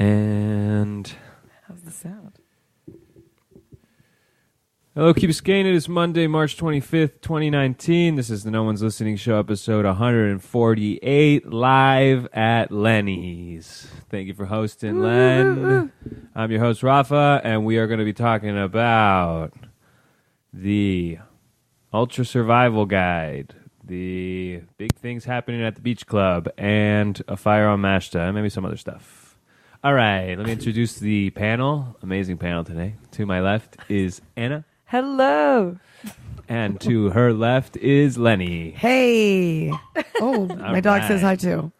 And how's the sound? Hello, Key Biscayne. It is Monday, March 25th, 2019. This is the No One's Listening Show, episode 148, live at Lenny's. Thank you for hosting, Len. I'm your host, Rafa, and we are going to be talking about the Ultra Survival Guide, the big things happening at the beach club, and a fire on Mashta, and maybe some other stuff. All right, let me introduce the panel. Amazing panel today. To my left is Anna. Hello. And to her left is Lenny. Hey. Oh, my dog says hi too.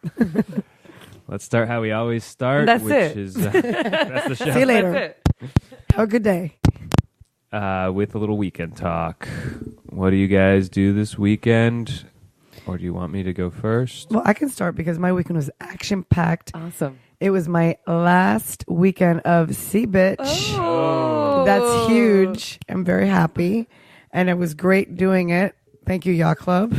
Let's start how we always start. That's which it. Is, that's the show. See you later. That's it. Have a good day. With a little weekend talk. What do you guys do this weekend? Or do you want me to go first? Well, I can start because my weekend was action-packed. Awesome. It was my last weekend of Sea Bitch. Oh. That's huge. I'm very happy. And it was great doing it. Thank you, Yacht Club.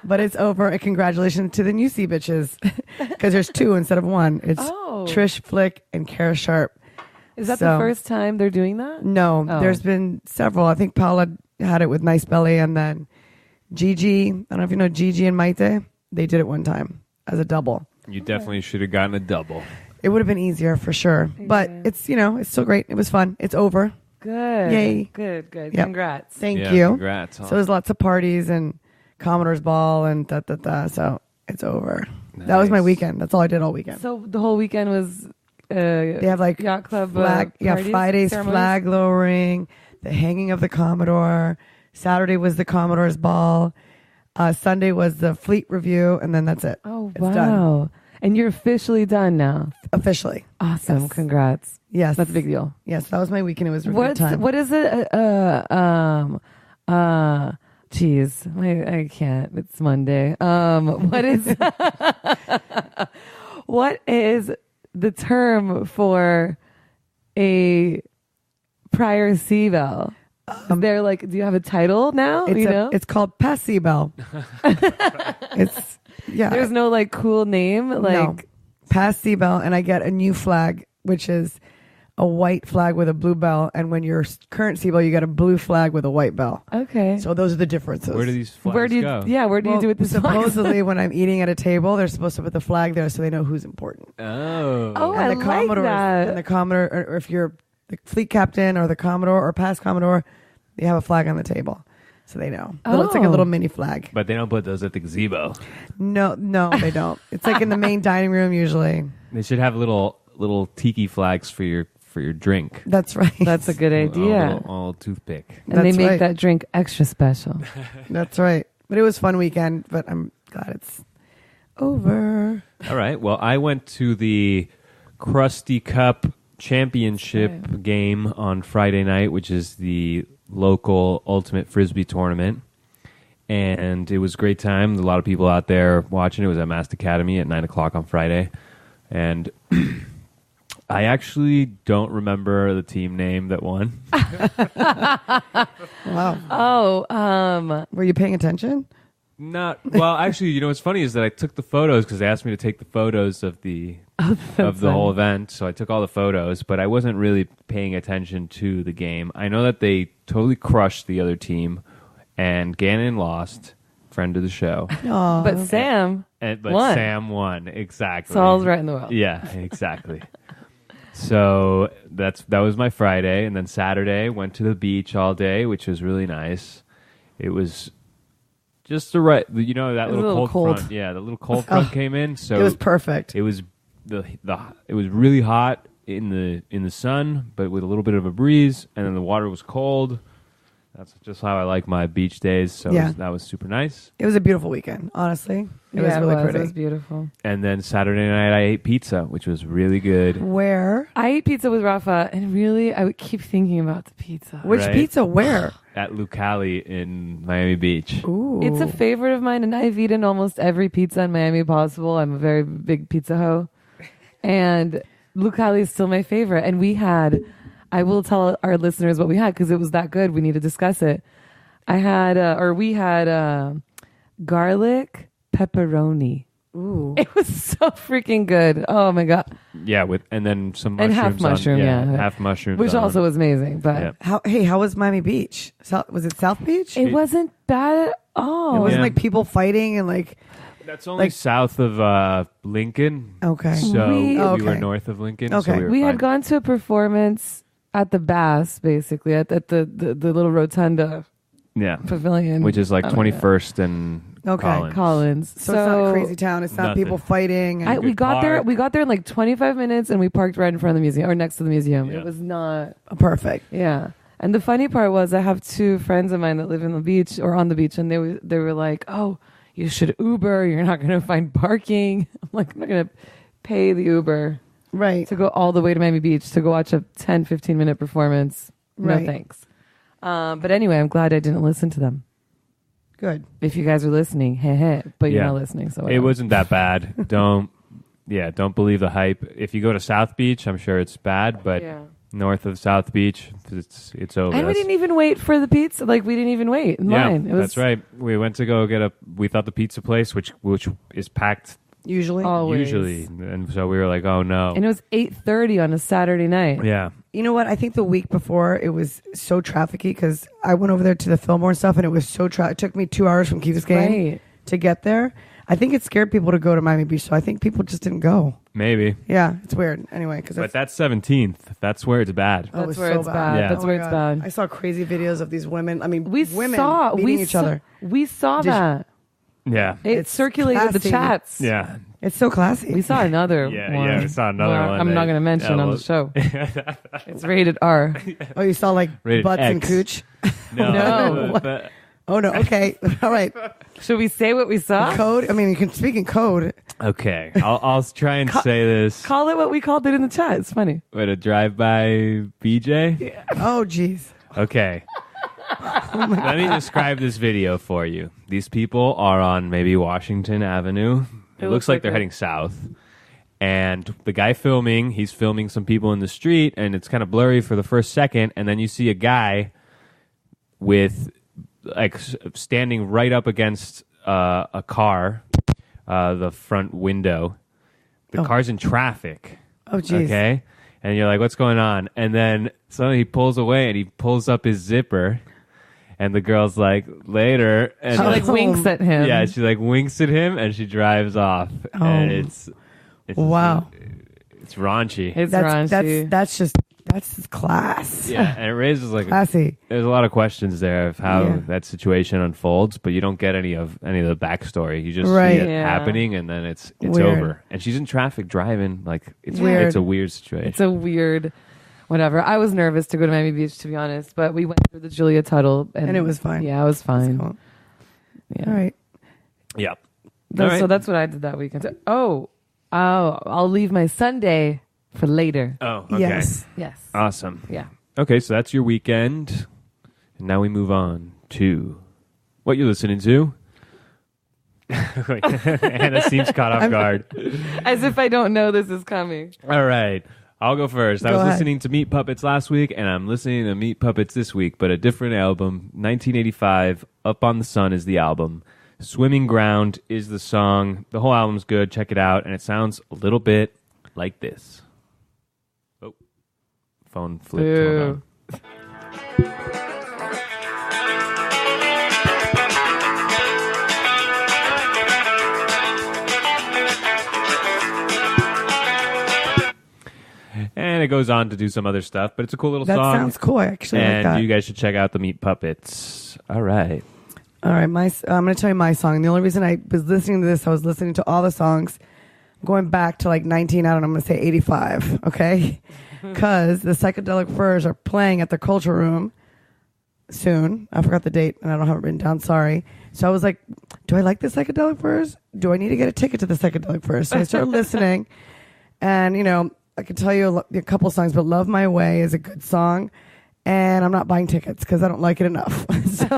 But it's over. And congratulations to the new Sea Bitches. Because there's two instead of one. It's Trish Flick and Kara Sharp. Is that the first time they're doing that? No, there's been several. I think Paula had it with Nice Belly, and then Gigi. I don't know if you know Gigi and Maite. They did it one time as a double. You definitely should have gotten a double. It would have been easier for sure. But it's, it's still great. It was fun. It's over. Good. Yay. Good. Yep. Congrats. Thank you. Congrats. So there's lots of parties and Commodore's Ball and da-da-da. So it's over. Nice. That was my weekend. That's all I did all weekend. So the whole weekend was they have like Yacht Club flag, parties, Friday's ceremonies? flag lowering, the hanging of the Commodore. Saturday was the Commodore's Ball. Sunday was the fleet review, and then that's it. Oh, it's wow. Done. And you're officially done now. Officially. Awesome. Yes. Congrats. Yes. That's a big deal. Yes, that was my weekend. It was a good time. What is it? Geez, I can't. It's Monday. What is what is the term for a prior CVL? They're like, do you have a title now? It's called Passibel. It's There's no like cool name no. Passibel, and I get a new flag, which is a white flag with a blue bell, and when you're current CVL, you get a blue flag with a white bell. Okay. So those are the differences. Where do these flags go? Yeah, where do you do it this supposedly when I'm eating at a table, they're supposed to put the flag there so they know who's important. Oh. And I like that. And the Commodore, or if you're the fleet captain or the Commodore or past Commodore, they have a flag on the table. So they know. It's like a little mini flag. But they don't put those at the gazebo. No, they don't. It's like in the main dining room usually. They should have little tiki flags for your drink. That's right. That's a good idea. A little toothpick. And they make that drink extra special. That's right. But it was a fun weekend, but I'm glad it's over. All right. Well, I went to the Krusty Cup Championship game on Friday night, which is the local ultimate frisbee tournament, and it was a great time. A lot of people out there watching. It was at Mast Academy at 9:00 on Friday, and I actually don't remember the team name that won. Wow. Were you paying attention? Not well. Actually, what's funny is that I took the photos because they asked me to take the photos of the whole event. So I took all the photos, but I wasn't really paying attention to the game. I know that they totally crushed the other team, and Gannon lost. Friend of the show. Aww. But Sam won. Sam won. Exactly. It's all's right in the world. Yeah, exactly. So that was my Friday, and then Saturday went to the beach all day, which was really nice. It was just the right, that little cold front. Yeah, the little cold front came in, so it was perfect. It was it was really hot in the sun, but with a little bit of a breeze, and then the water was cold. That's just how I like my beach days. So that was super nice. It was a beautiful weekend, honestly. It was really pretty. It was beautiful. And then Saturday night I ate pizza, which was really good. Where? I ate pizza with Rafa, and really, I would keep thinking about the pizza. Which pizza? Where? At Lucali in Miami Beach. Ooh. It's a favorite of mine, and I've eaten almost every pizza in Miami possible. I'm a very big pizza hoe. And Lucali is still my favorite. And I will tell our listeners what we had because it was that good. We need to discuss it. We had garlic pepperoni. Ooh. It was so freaking good. Oh my god! Yeah, and then some And mushrooms. half mushroom, yeah. half mushrooms. Which on also them. was amazing, but Yeah. How was Miami Beach? Was it South Beach? it wasn't bad at all. It wasn't Yeah. like people fighting and like. That's only Like- south of Lincoln. Okay. So We- we Okay. were north of Lincoln. Okay. So we were We fine. had gone to a performance at the Bass, basically at the little rotunda Yeah. pavilion, Which is like I don't know. 21st and Okay. Collins. Collins. So it's not a crazy town. It's not Nothing. people fighting. And We Good got there. park. We got there in like 25 minutes, and we parked right in front of the museum or next to the museum. Yeah. It was not. perfect. Yeah. And the funny part was, I have two friends of mine that live in the beach or on the beach, and they were like, "Oh, you should Uber. You're not going to find parking." I'm like, I'm not going to pay the Uber Right. to go all the way to Miami Beach to go watch a 10, 15-minute performance. Right. No thanks. But anyway, I'm glad I didn't listen to them. Good. If you guys are listening, hey, but you're Yeah. not listening. So It whatever. wasn't that bad. Don't believe the hype. If you go to South Beach, I'm sure it's bad, but Yeah. north of South Beach, it's over. And we didn't even wait for the pizza. Like, we didn't even wait in line. It was that's right. We went to go get we thought the pizza place, which is packed Usually. Always. usually, and so we were like, oh no. And it was 8:30 on a Saturday night. Yeah. You know what? I think the week before it was so trafficky because I went over there to the Fillmore and stuff, and it was so It took me 2 hours from Key Biscayne Right. to get there. I think it scared people to go to Miami Beach, so I think people just didn't go. Maybe. Yeah, it's weird. Anyway, because But that's 17th. That's where it's bad. Oh, it That's was where so it's bad. bad. Yeah. That's Oh where my it's God. bad. I saw crazy videos of these women. I mean, We women saw beating each other. We saw Did you- that. Yeah. It It's circulated the classy. chats. Yeah. It's so classy. We saw another Yeah, one. yeah, we saw another Well, one I'm that- not going to mention yeah, on well- the show. It's rated R. Oh, you saw like Rated butts and X. cooch? No. but- Oh no. Okay. All right. Should we say what we saw? Code. I mean, you can speak in code. okay. I'll try and say this. Call it what we called it in the chat. It's funny. What, a drive-by BJ? Oh, geez. Okay. Let me describe this video for you. These people are on maybe Washington Avenue. It looks like they're heading south. And the guy filming, he's filming some people in the street, and it's kind of blurry for the first second. And then you see a guy with, like, standing right up against a car, the front window. The car's in traffic. Oh, geez. Okay. And you're like, what's going on? And then suddenly he pulls away and he pulls up his zipper. And the girl's like, later. And She like Oh. winks at him. yeah, she like winks at him and she drives off. And it's Wow. it's raunchy. It's That's raunchy. that's class. Yeah, and it raises like Classy. there's a lot of questions there of how Yeah. that situation unfolds, but you don't get any of the backstory. You just Right. see it Yeah. happening, and then it's Weird. over. And she's in traffic driving, like it's Weird. It's a weird situation. It's a weird, whatever. I was nervous to go to Miami Beach, to be honest, but we went through the Julia Tuttle, And it was fine. Yeah, it was fine. Cool. Yeah. All right. yeah. So All right. that's what I did that weekend. So, I'll leave my Sunday for later. Oh, okay. Yes. Yes. Awesome. Yeah. Okay, so that's your weekend. And now we move on to what you're listening to. Anna seems caught off guard. As if I don't know this is coming. All right. I'll go first. I Go was ahead. listening to Meat Puppets last week, and I'm listening to Meat Puppets this week, but a different album. 1985, Up on the Sun is the album. Swimming Ground is the song. The whole album's good. Check it out. And it sounds a little bit like this. Oh. Phone flipped. Hold on. And it goes on to do some other stuff, but it's a cool little That song. sounds cool. I actually like And that. you guys should check out the Meat Puppets. All right. All right, I'm going to tell you my song. The only reason I was listening to this, I was listening to all the songs going back to like 19, I don't know, I'm going to say 85, okay? Because the Psychedelic Furs are playing at the Culture Room soon. I forgot the date, and I don't have it written down, sorry. So I was like, do I like the Psychedelic Furs? Do I need to get a ticket to the Psychedelic Furs? So I started listening, and, you know, I can tell you a couple songs, but Love My Way is a good song. And I'm not buying tickets because I don't like it enough. So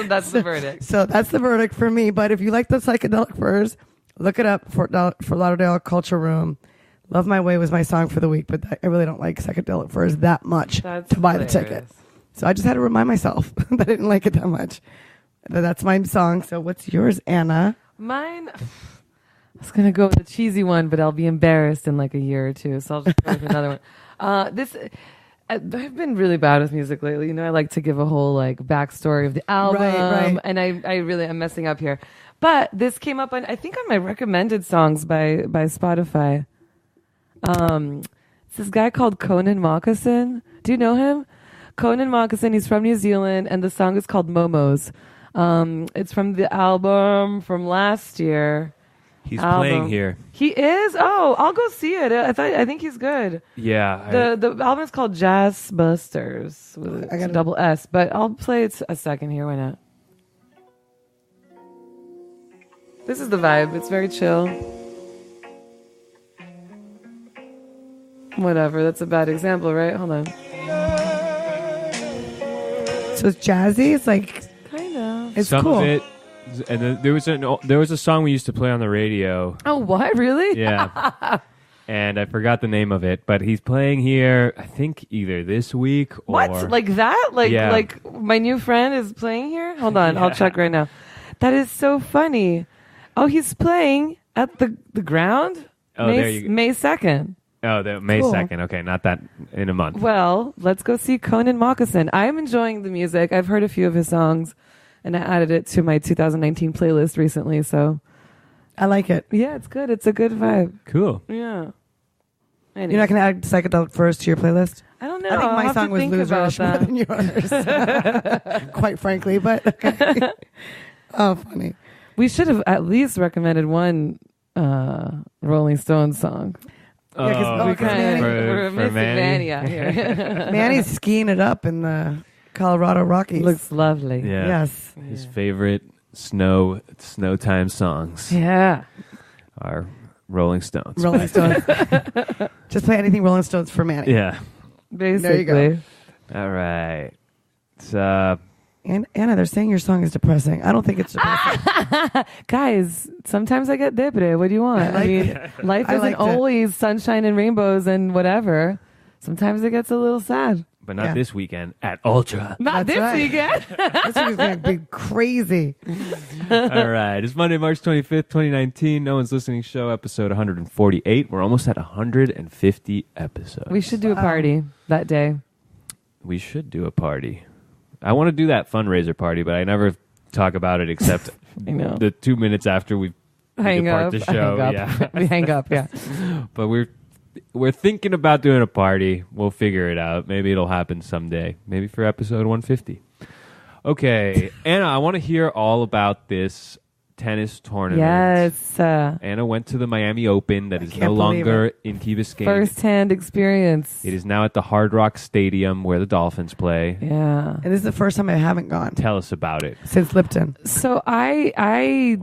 that's the verdict. So that's the verdict for me. But if you like the Psychedelic Furs, look it up for Lauderdale Culture Room. Love My Way was my song for the week, but I really don't like Psychedelic Furs that much That's to buy the hilarious. ticket. So I just had to remind myself that I didn't like it that much. But that's my song. So what's yours, Anna? Mine, was gonna go with a cheesy one, but I'll be embarrassed in like a year or two, so I'll just go with another one. I've been really bad with music lately. You know, I like to give a whole like backstory of the album, Right. and I really am messing up here. But this came up on, I think, on my recommended songs by Spotify. It's this guy called Conan Moccasin. Do you know him? Conan Moccasin. He's from New Zealand, and the song is called Momos. It's from the album from last year. He's playing here. He is? Oh, I'll go see it. I think he's good. Yeah. The album is called Jazz Busters with I got a double S, but I'll play it a second here. Why not? This is the vibe. It's very chill. Whatever. That's a bad example, right? Hold on. So it's jazzy. It's like Kind of. it's Some cool. of it, and then there was a song we used to play on the radio. Oh, what? Really? Yeah. And I forgot the name of it, but he's playing here, I think either this week or... What? Like that? Yeah. Like my new friend is playing here? Hold on. I'll check right now. That is so funny. Oh, he's playing at the ground? Oh, there you go. May 2nd. Oh, May Cool. 2nd. Okay, not that in a month. Well, let's go see Conan Moccasin. I'm enjoying the music. I've heard a few of his songs, and I added it to my 2019 playlist recently. So, I like it. yeah, it's good. It's a good vibe. Cool. Yeah. You're not going to add psychedelic first to your playlist? I don't know. I think I'll my have song to was think about loserish more that. than yours. Quite frankly, but okay. Oh, funny. We should have at least recommended one Rolling Stones song. Yeah, 'cause- We 'cause kinda- Manny- we're for missing Manny? Manny out here. Manny's skiing it up in the Colorado Rockies. Looks lovely. Yeah. Yes. His favorite snow time songs Yeah. are Rolling Stones. Rolling Stones. Just play anything Rolling Stones for Manny. Yeah. Basically. There you All right. It's, And Anna, they're saying your song is depressing. I don't think it's depressing. Guys, sometimes I get depre. What do you want? I mean, life I isn't liked it. always sunshine and rainbows and whatever. Sometimes it gets a little sad. but not Yeah. this weekend at Ultra. Not That's this right. weekend. This is going to be crazy. All right. It's Monday, March 25th, 2019. No One's Listening Show, episode 148. We're almost at 150 episodes. We should do a party that day. We should do a party. I want to do that fundraiser party, but I never talk about it except I know. the 2 minutes after we Hang depart up. the show. Hang up. Yeah. We hang up, yeah. But we're thinking about doing a party. We'll figure it out. Maybe it'll happen someday. Maybe for episode 150. Okay, Anna, I want to hear all about this tennis tournament. Yes. Anna went to the Miami Open that is can't no believe longer in Key Biscayne. First-hand experience. It is now at the Hard Rock Stadium where the Dolphins play. Yeah. And this is the first time I haven't gone Tell us about it. since Lipton. So I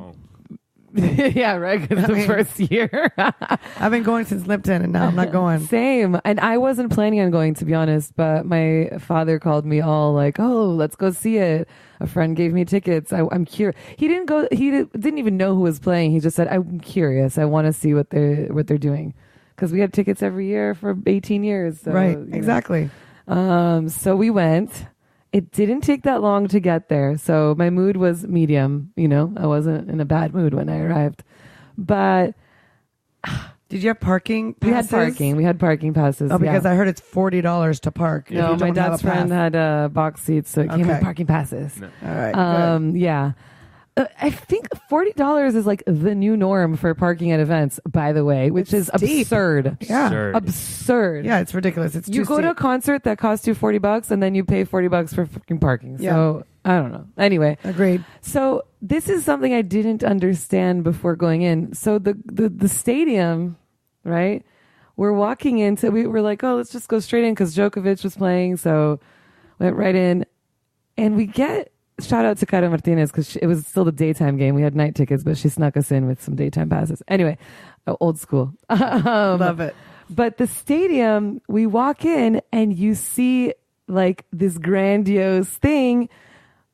yeah, right. 'Cause the first year. I've been going since Lipton, and now I'm not going. Same. And I wasn't planning on going, to be honest, but my father called me all like, oh, let's go see it. A friend gave me tickets. I'm curious. He didn't go. He didn't even know who was playing. He just said, I'm curious. I want to see what they're doing. Because we had tickets every year for 18 years. So, Right, you know. exactly. So we went. It didn't take that long to get there. So my mood was medium. You know, I wasn't in a bad mood when I arrived. But Did you have parking passes? we had parking. We had parking passes. Oh, because yeah. I heard it's $40 to park. if No, you my don't have dad's a pass. friend had box seats, so it came with Okay. parking passes. All right. good. Yeah. I think $40 is like the new norm for parking at events, by the way, which is steep. absurd. Yeah. Absurd. Absurd. Yeah, it's ridiculous. It's You too go to a steep. concert that costs you $40 and then you pay $40 for fucking parking. So I don't know. Anyway, Agreed. so this is something I didn't understand before going in. So the stadium, right? We're walking into, we were like, oh, let's just go straight in because Djokovic was playing. So went right in and we get, shout out to Cara Martinez because it was still the daytime game. We had night tickets, but she snuck us in with some daytime passes. Anyway, old school. Love it. But the stadium, we walk in and you see like this grandiose thing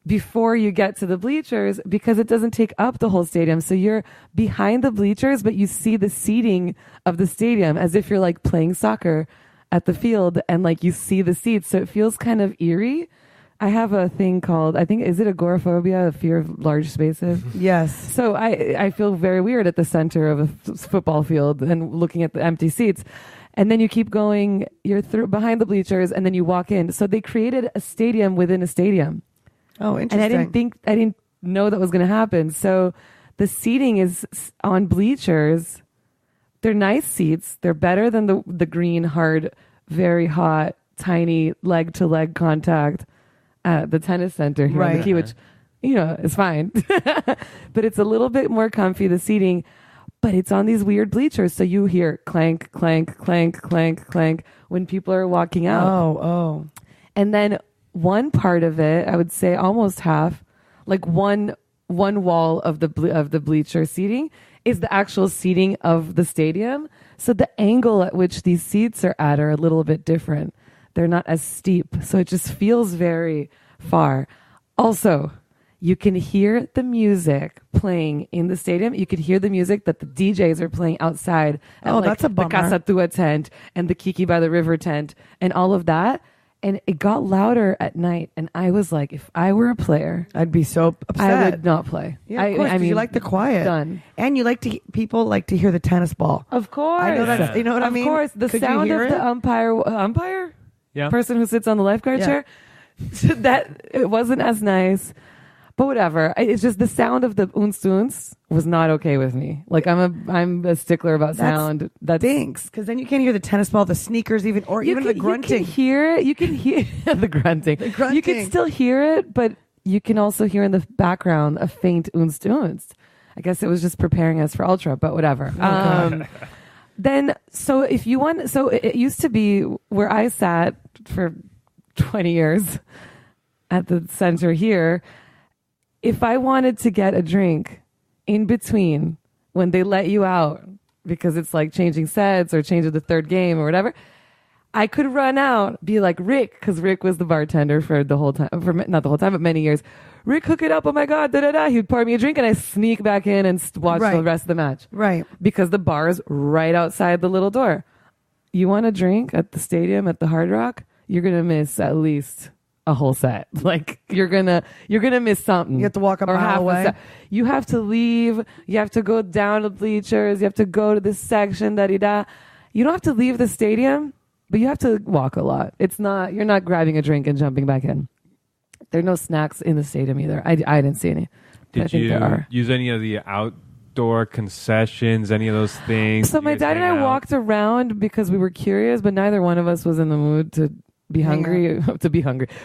before you get to the bleachers because it doesn't take up the whole stadium. So you're behind the bleachers, but you see the seating of the stadium as if you're like playing soccer at the field and like you see the seats. So it feels kind of eerie. I have a thing called, I think, is it agoraphobia, a fear of large spaces? Yes. So I feel very weird at the center of a football field and looking at the empty seats. And then you keep going, you're behind the bleachers, and then you walk in. So they created a stadium within a stadium. Oh, interesting. And I didn't know that was going to happen. So the seating is on bleachers. They're nice seats. They're better than the green, hard, very hot, tiny leg-to-leg contact at the tennis center here on the Key, which, is fine. But it's a little bit more comfy, the seating, but it's on these weird bleachers. So you hear clank, clank, clank, clank, clank when people are walking out. Oh. And then one part of it, I would say almost half, like one wall of the bleacher seating is the actual seating of the stadium. So the angle at which these seats are at are a little bit different. They're not as steep. So it just feels very far. Also, you can hear the music playing in the stadium. You can hear the music that the DJs are playing outside at that's a bummer. the Casa Tua tent and the Kiki by the River tent and all of that. And it got louder at night. And I was like, if I were a player, I'd be so upset. I would not play. Yeah, of course, 'cause you like the quiet. Done. And you like people like to hear the tennis ball. Of course. I know that's, you know what I mean? Of course. The Could you sound hear of it? the umpire? Yeah. Person who sits on the lifeguard Yeah. chair. That it wasn't as nice. But whatever. It's just the sound of the unst was not okay with me. Like I'm a stickler about sound. That stinks, because then you can't hear the tennis ball, the sneakers, even the grunting. You can hear it. You can hear the grunting. The grunting. You can still hear it, but you can also hear in the background a faint unst. I guess it was just preparing us for Ultra, but whatever. Then, so if you want, so it used to be where I sat for 20 years at the center here. If I wanted to get a drink in between when they let you out, because it's like changing sets or changing the third game or whatever, I could run out, be like Rick, because Rick was the bartender for the whole time, not the whole time, but many years. Rick, hook it up. Oh my God, da da da. He'd pour me a drink and I sneak back in and watch the rest of the match. Right. Because the bar is right outside the little door. You want a drink at the stadium at the Hard Rock? You're going to miss at least a whole set. Like you're gonna miss something. You have to walk a mile away. You have to leave. You have to go down the bleachers. You have to go to this section. Da da. You don't have to leave the stadium, but you have to walk a lot. You're not grabbing a drink and jumping back in. There are no snacks in the stadium either. I didn't see any. Did you use any of the outdoor concessions? Any of those things? So my dad and I walked around because we were curious, but neither one of us was in the mood to be hungry.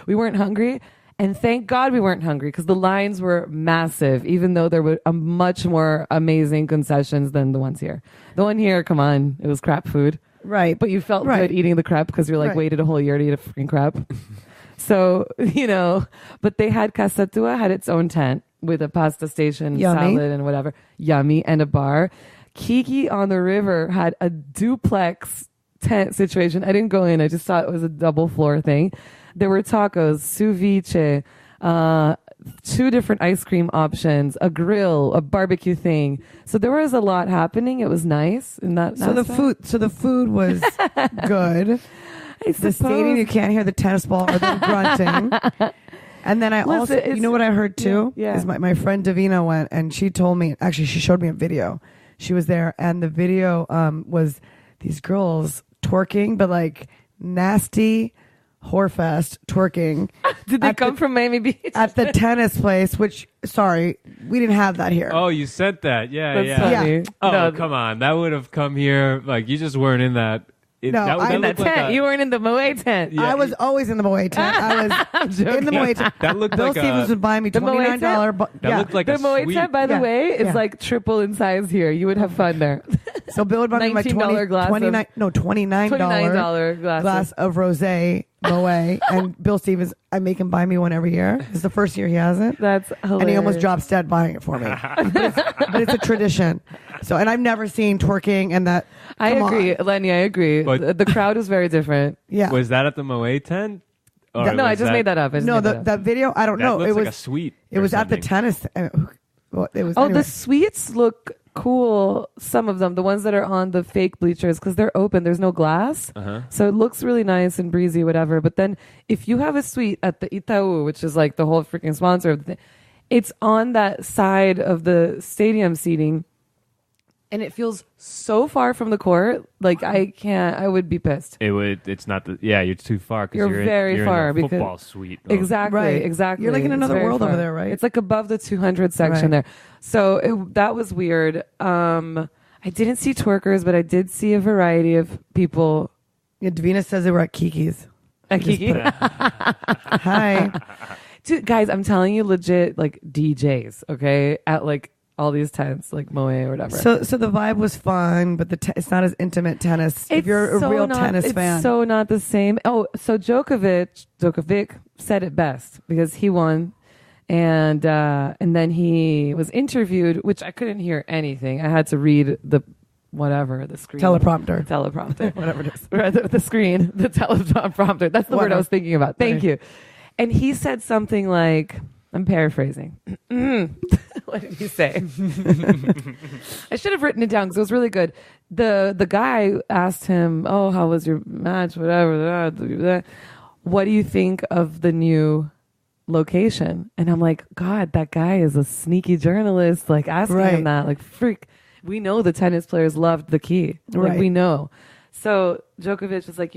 We weren't hungry, and thank God we weren't hungry because the lines were massive. Even though there were a much more amazing concessions than the ones here. The one here, come on, it was crap food. Right. But you felt good eating the crap because you're like waited a whole year to eat a freaking crap. So, but they had Casa Tua had its own tent with a pasta station, salad and whatever. Yummy. And a bar. Kiki on the River had a duplex tent situation. I didn't go in. I just thought it was a double floor thing. There were tacos, ceviche, 2 different ice cream options, a grill, a barbecue thing. So there was a lot happening. It was nice. In that the food was good. The stadium, you can't hear the tennis ball or the grunting. And then also, you know what I heard too? Yeah. Is my friend Davina went and she told me, actually she showed me a video. She was there and the video was these girls twerking, but like nasty whorefest twerking. Did they come from Miami Beach? At the tennis place, which, sorry, we didn't have that here. Oh, you said that. Yeah, That's yeah. funny. Yeah. Oh, No, come on. That would have come here. Like, you just weren't in that. No, that in that looked like tent. You weren't in the Moe tent. Yeah. I was always in the Moe tent. I was in the Moe tent. That looked Bill like Stevens would buy me The Moe tent? $29. That looked like The a Moe sweet. tent, by the Yeah. way, is Yeah. like triple in size here. You would have fun there. So Bill would buy me my $19 glass $29 $29 glass of rosé Moe, and Bill Stevens, I make him buy me one every year. It's the first year he hasn't. That's hilarious. And he almost drops dead buying it for me. but it's a tradition. So, and I've never seen twerking and that. I come agree, on. Lenny. I agree. But- The crowd was very different. Yeah. Was that at the Moe tent? Or No, I was just made that up. No, that video, I don't That know. looks It was like a suite. It or was at the something. tennis. Well, it was. Oh, anyway. the suites look cool. Some of them, the ones that are on the fake bleachers, because they're open. There's no glass, so it looks really nice and breezy, whatever. But then if you have a suite at the Itaú, which is like the whole freaking sponsor of the thing, it's on that side of the stadium seating. And it feels so far from the court, like I would be pissed. It's not you're too far because You're very far in the because- football suite. Exactly. You're like in It's another very world far. over there, right? It's like above the 200 section there. So that was weird. I didn't see twerkers, but I did see a variety of people. Yeah, Davina says they were at Kiki's. At Kiki? Hi. Dude, guys, I'm telling you, legit, like DJs, okay? At like all these tents, like Moe or whatever. So the vibe was fun, but it's not as intimate tennis. If you're a real tennis fan, it's so not the same. Oh, so Djokovic said it best because he won, and then he was interviewed, which I couldn't hear anything. I had to read the screen teleprompter, whatever it is. Right, the screen, the teleprompter. That's the word I was thinking about. Thank you. And he said something like, I'm paraphrasing. What did he say? I should have written it down because it was really good. The guy asked him, "Oh, how was your match? Whatever. What do you think of the new location?" And I'm like, God, that guy is a sneaky journalist. Like asking him that, like, freak. We know the tennis players loved the key. Like we know. So Djokovic was like,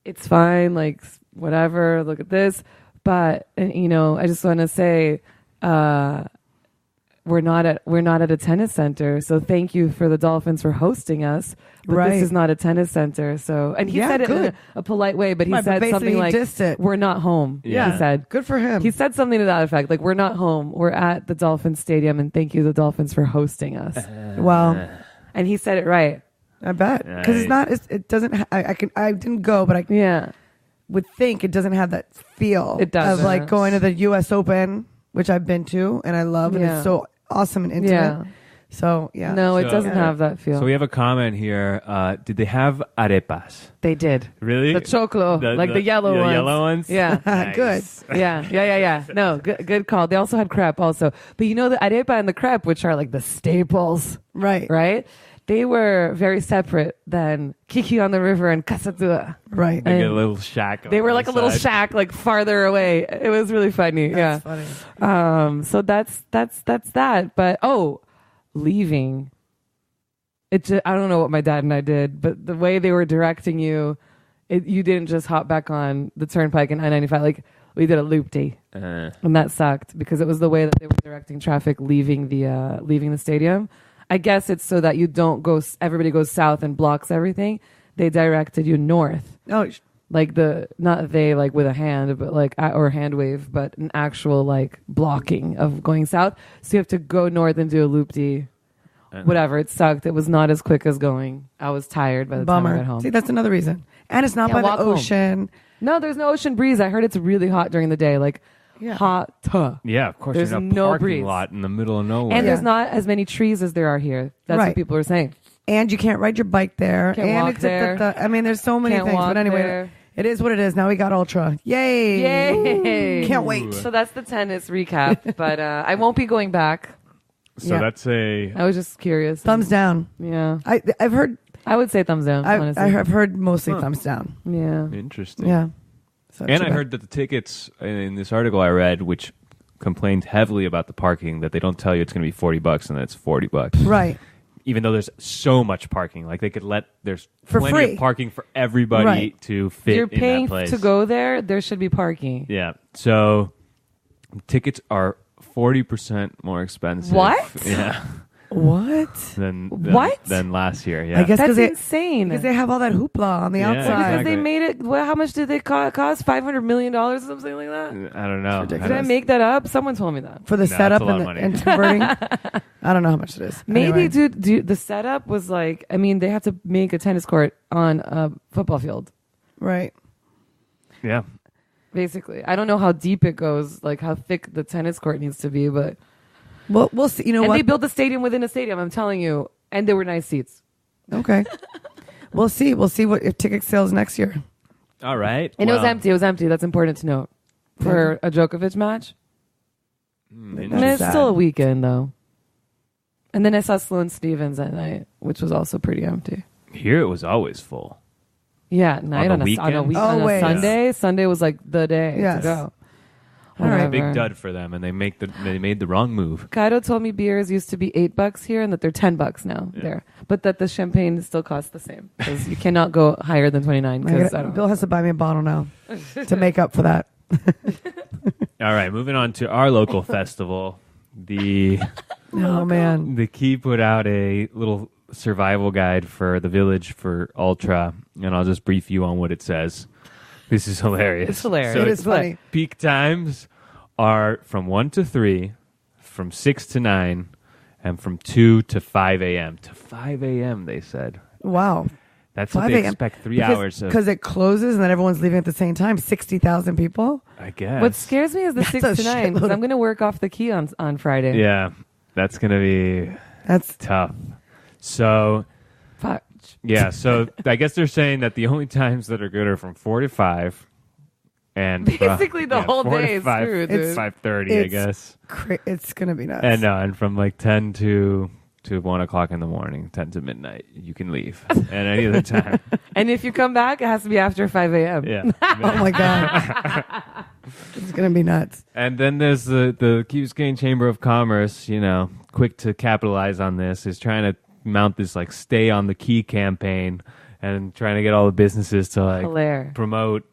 it's fine. Like whatever. Look at this. But I just want to say, we're not at a tennis center. So thank you for the Dolphins for hosting us. But this is not a tennis center. So, and he said it in a polite way, but he said something like, "We're not home." Yeah, he said, "Good for him." He said something to that effect, like, "We're not home. We're at the Dolphins Stadium, and thank you, the Dolphins, for hosting us." Wow, and he said it right. I bet because it's not. It doesn't. I didn't go, but I would think it doesn't have that feel. It does of like going to the U.S. Open, which I've been to and I love, and it's so awesome and intimate. Yeah. So yeah, no, it doesn't have that feel. So we have a comment here. Did they have arepas? They did. Really? The choclo, the yellow ones. Yellow ones. Yeah, Nice. good. Yeah. No, good call. They also had crepe also, but the arepa and the crepe, which are like the staples, right? They were very separate than Kiki on the River and Casatua. Right. Like a little shack. They were like a little shack, like farther away. It was really funny. That's funny. So that's that. But leaving. I don't know what my dad and I did, but the way they were directing you, you didn't just hop back on the turnpike in I-95. Like we did a loop-de, and that sucked because it was the way that they were directing traffic leaving the stadium. I guess it's so that you don't go. Everybody goes south and blocks everything. They directed you north. Oh, like not they like with a hand, but like or hand wave, but an actual like blocking of going south. So you have to go north and do a loop-de. Whatever. It sucked. It was not as quick as going. I was tired by the time I got home. See, that's another reason. And it's not by the ocean. Home. No, there's no ocean breeze. I heard it's really hot during the day. Like hot. Yeah, of course. There's you're in a no parking breeze. lot in the middle of nowhere. And there's not as many trees as there are here. That's what people are saying. And you can't ride your bike there. Can't and walk it's there. I mean, there's so many Can't things. walk But anyway, there. it is what it is. Now we got Ultra. Yay! Can't wait. So that's the tennis recap. But I won't be going back. So that's I was just curious. Thumbs down. Yeah. I've heard. I would say thumbs down. Honestly. I have heard mostly thumbs down. Yeah. Interesting. Yeah. So and I heard that the tickets in this article I read, which complained heavily about the parking, that they don't tell you it's going to be $40 and that it's $40. Right. Even though there's so much parking, like they could there's for plenty free of parking for everybody to fit You're in paying that place. to go there. There should be parking. Yeah. So tickets are 40% more expensive. What? Yeah. What? Than last year. Yeah. I guess That's insane. Because they have all that hoopla on the Yeah, outside. Because exactly. they made it. Well, how much did they cost? $500 million or something like that? I don't know. It's Did I make that up? Someone told me that. For the No, setup it's a lot of money. and converting. I don't know how much it is. Maybe, Anyway. dude, the setup was like, I mean, they have to make a tennis court on a football field, Right. Yeah. basically. I don't know how deep it goes, like how thick the tennis court needs to be, but. Well, we'll see. You know And what? they built the stadium within a stadium, I'm telling you. And there were nice seats. Okay. We'll see. We'll see what if ticket sales next year. All right. And it was empty. It was empty. That's important to note. For a Djokovic match. I mean, it's sad. still a weekend, though. And then I saw Sloane Stevens at night, which was also pretty empty. Here it was always full. Yeah, at night On the on a weekends? Always. Sunday. Sunday was like the day Yes. to go. All right. Whatever. Big dud for them, and they made the wrong move. Kaido told me beers used to be $8 here, and that they're $10 now there, but that the champagne still costs the same because you cannot go higher than 29. Because Bill has to buy me a bottle now to make up for that. All right, moving on to our local festival. Oh man. The Key put out a little survival guide for the village for Ultra, and I'll just brief you on what it says. This is hilarious. It's hilarious. So It is funny. Peak times are from 1 to 3, from 6 to 9, and from 2 to 5 a.m. To 5 a.m., they said. Wow. That's what 5 they a.m. expect, 3 hours of, Because it closes and then everyone's leaving at the same time. 60,000 people. I guess. What scares me is the That's 6 a to 9 because shitload. I'm going to work off the key on Friday. Yeah, that's going to be That's tough. So, Fuck. yeah, so I guess they're saying that the only times that are good are from 4 to 5. And Basically the whole 4 to day is 5, screwed, It's dude. 5:30, I It's guess. it's gonna be nuts. And from like 10 to 1 o'clock in the morning, 10 to midnight, you can leave. And any other time. And if you come back, it has to be after 5 a.m. Yeah. Oh my god. It's gonna be nuts. And then there's the Key Biscayne Chamber of Commerce, quick to capitalize on this, is trying to mount this like stay on the key campaign and trying to get all the businesses to like Hilarious. promote,